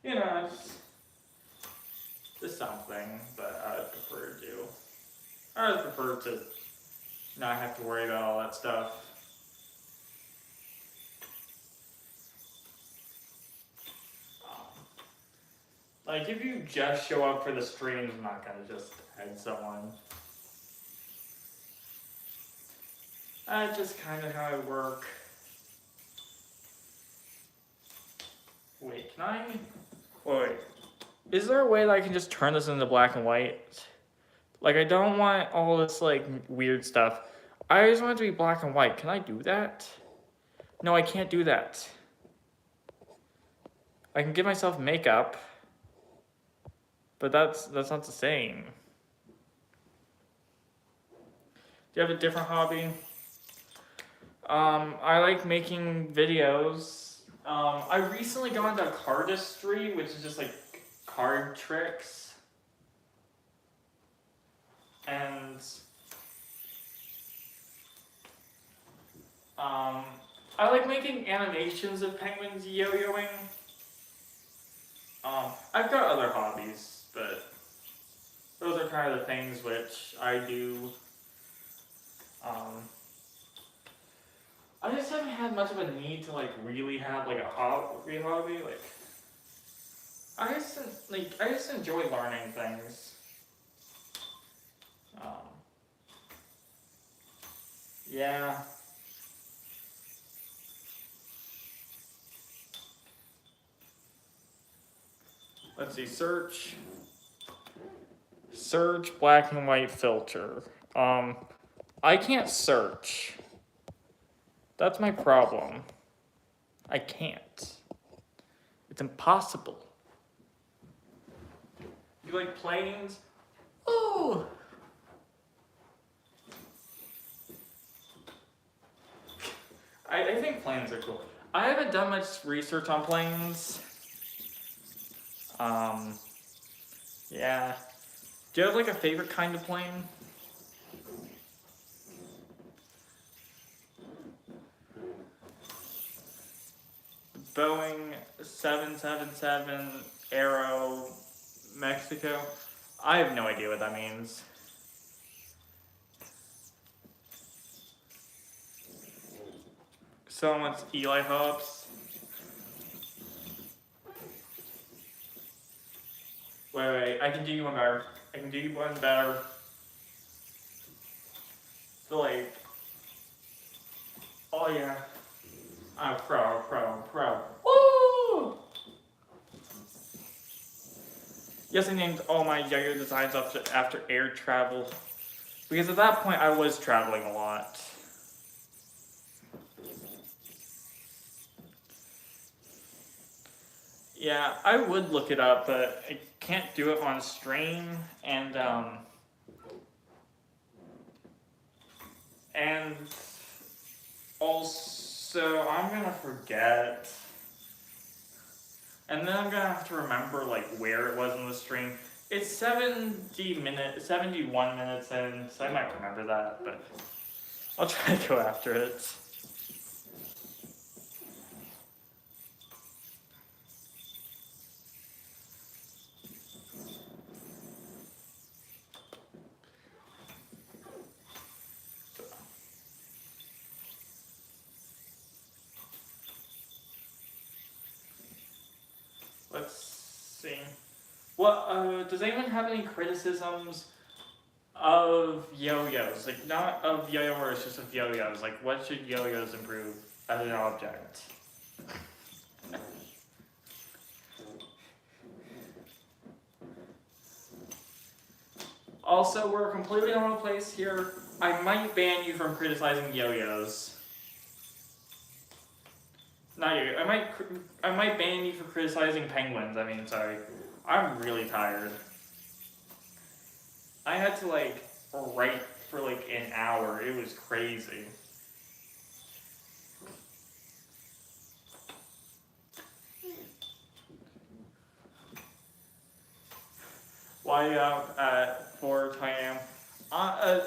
It's just something, but I would prefer to not have to worry about all that stuff. If you just show up for the streams, I'm not going to just add someone. That's just kind of how I work. Wait, can I? Wait. Is there a way that I can just turn this into black and white? I don't want all this, weird stuff. I just want it to be black and white. Can I do that? No, I can't do that. I can give myself makeup, but that's not the same. Do you have a different hobby? I like making videos. I recently got into cardistry, which is just card tricks. And I like making animations of penguins yo-yoing. I've got other hobbies, but those are kind of the things which I do. I just haven't had much of a need to really have a hobby. I just enjoy learning things. Yeah. Let's see, search black and white filter. I can't search. That's my problem. I can't. It's impossible. You like planes? Oh! I think planes are cool. I haven't done much research on planes. Yeah. Do you have a favorite kind of plane? Boeing 777 Aero Mexico. I have no idea what that means. Someone wants Eli Hobbs. Wait, I can do you one better. So oh yeah. I'm pro. Woo! Yes, I named all my yo-yo designs after air travel. Because at that point, I was traveling a lot. Yeah, I would look it up, but I can't do it on stream, and also I'm gonna forget, and then I'm gonna have to remember like where it was in the stream. It's 71 minutes in, so I might remember that, but I'll try to go after it. Let's see. What does anyone have any criticisms of yo-yos? Like not of yo-yoers, just of yo-yos. Like what should yo-yos improve as an object? Also, we're completely in the wrong place here. I might ban you from criticizing yo-yos. Not you. I might ban you for criticizing penguins. I mean, sorry. I'm really tired. I had to like write for like an hour. It was crazy. Why up at 4 p.m.?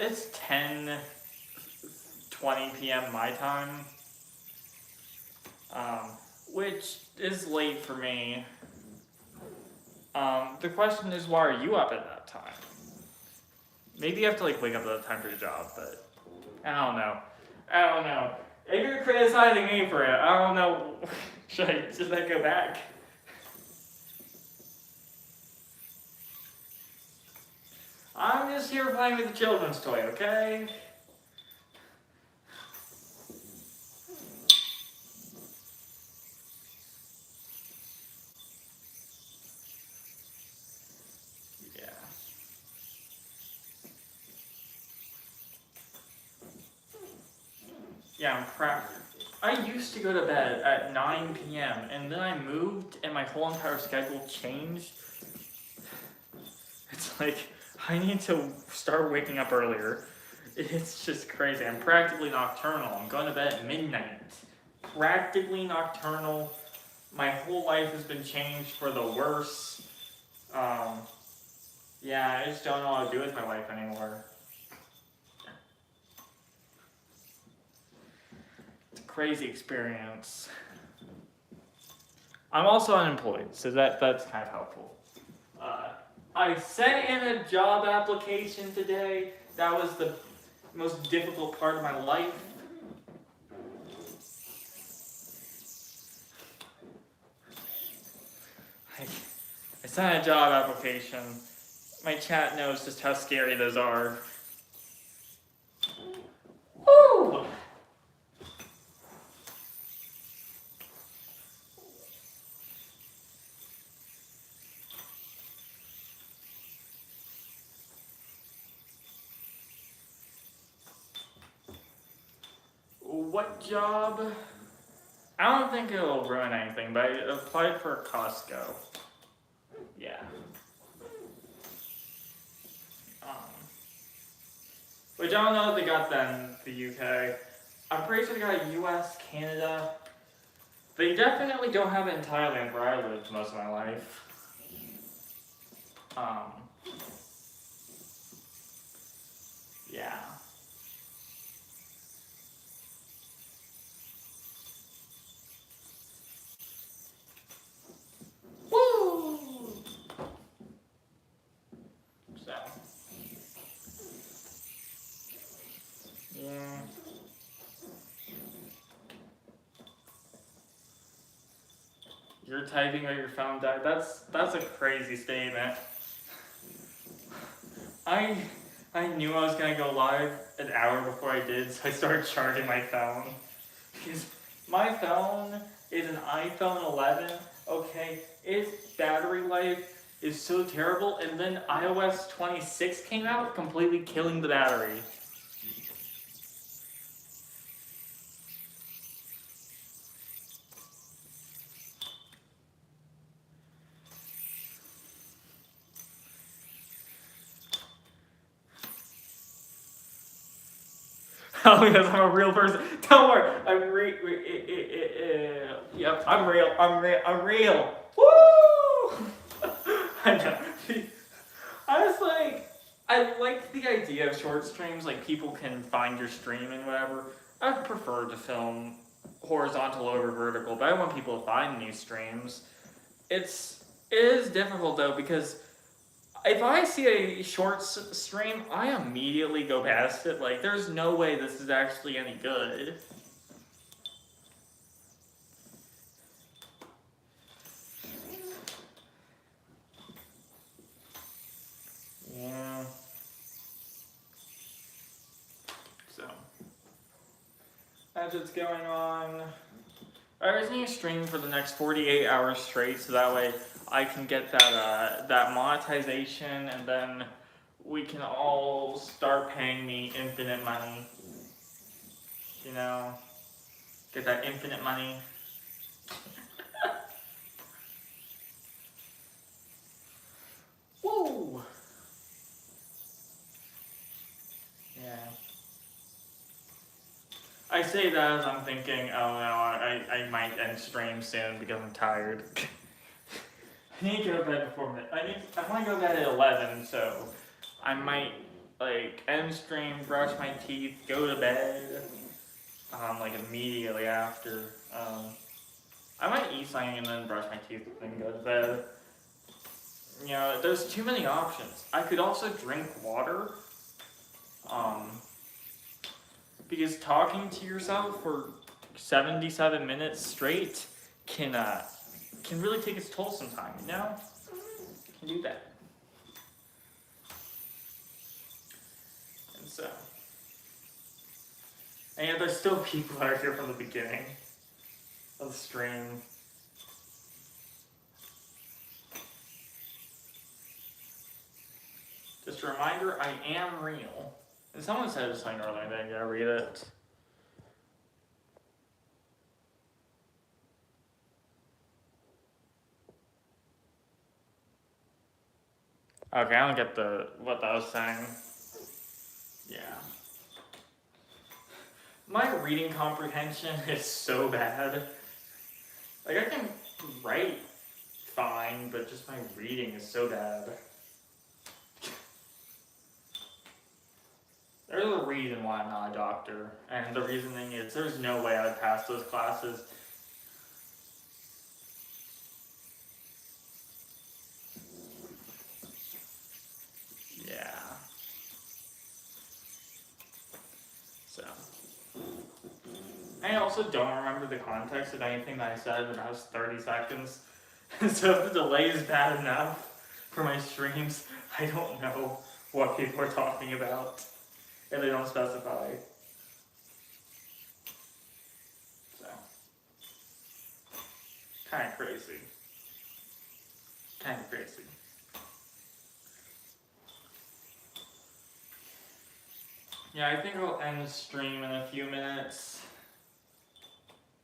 It's 10:20 p.m. my time. Which is late for me. The question is, why are you up at that time? Maybe you have to like wake up at that time for your job, but I don't know. If you're criticizing me for it, I don't know. Should I go back? I'm just here playing with the children's toy, okay? Yeah, I used to go to bed at 9 p.m. and then I moved and my whole entire schedule changed. It's like, I need to start waking up earlier. It's just crazy. I'm practically nocturnal. I'm going to bed at midnight. Practically nocturnal. My whole life has been changed for the worse. Yeah, I just don't know what to do with my life anymore. Crazy experience. I'm also unemployed, so that's kind of helpful. I sent in a job application today. That was the most difficult part of my life. I sent a job application. My chat knows just how scary those are. Woo! What job? I don't think it'll ruin anything, but I applied for Costco. Yeah. Which I don't know if they got that in the UK. I'm pretty sure they got US, Canada. They definitely don't have it in Thailand, where I lived most of my life. Yeah. Woo! So. Yeah. You're typing while your phone died. That's a crazy statement. I knew I was gonna go live an hour before I did, so I started charging my phone. Because my phone is an iPhone 11. Okay, its battery life is so terrible, and then iOS 26 came out, completely killing the battery. Oh, because I'm a real person. Don't worry, yep, I'm real. Woo! I know. I was like, I like the idea of short streams, like people can find your stream and whatever. I prefer to film horizontal over vertical, but I want people to find new streams. It is difficult though, because if I see a shorts stream, I immediately go past it. Like, there's no way this is actually any good. Yeah. So, as it's going on, I just need to stream for the next 48 hours straight, so that way I can get that monetization, and then we can all start paying me infinite money. You know, get that infinite money. Woo! Yeah. I say that as I'm thinking, oh no, I might end stream soon because I'm tired. I need to go to bed before midnight. I want to go to bed at 11, so I might like end stream, brush my teeth, go to bed, like immediately after. I might eat something and then brush my teeth and then go to bed. You know, there's too many options. I could also drink water. Because talking to yourself for 77 minutes straight can really take its toll sometimes, you know? Can do that. And so, and yet there's still people that are here from the beginning of the stream. Just a reminder, I am real. And someone said something earlier, I think, I'll read it. Okay, I don't get what that was saying. Yeah. My reading comprehension is so bad. Like, I can write fine, but just my reading is so bad. There's a reason why I'm not a doctor, and the reasoning is there's no way I'd pass those classes. Yeah. So. I also don't remember the context of anything that I said in the past 30 seconds. So if the delay is bad enough for my streams, I don't know what people are talking about. And they don't specify. So. Kind of crazy. Kind of crazy. Yeah, I think I'll end the stream in a few minutes.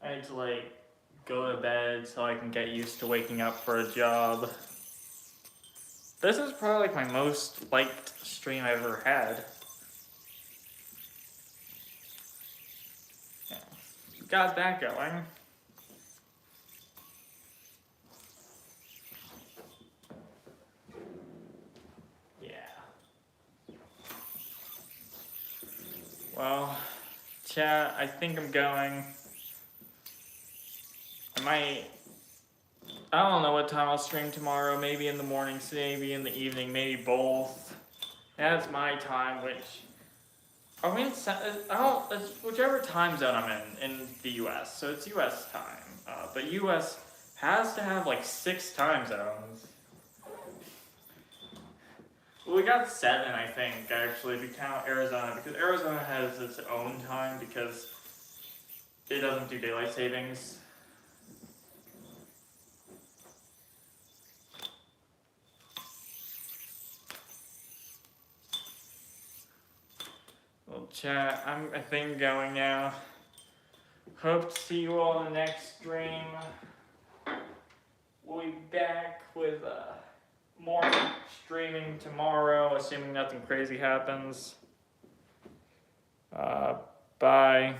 I need to like go to bed so I can get used to waking up for a job. This is probably like my most liked stream I've ever had. Yeah. Got that going. Yeah. Well, chat, I think I'm going. I don't know what time I'll stream tomorrow. Maybe in the morning, maybe in the evening, maybe both. That's my time, which I mean, it's whichever time zone I'm in the U.S. So it's U.S. time, but U.S. has to have like 6 time zones. Well, we got 7, I think, actually, if you count Arizona, because Arizona has its own time because it doesn't do daylight savings. chat, I think going now. Hope to see you all in the next stream. We'll be back with more streaming tomorrow, assuming nothing crazy happens. Bye.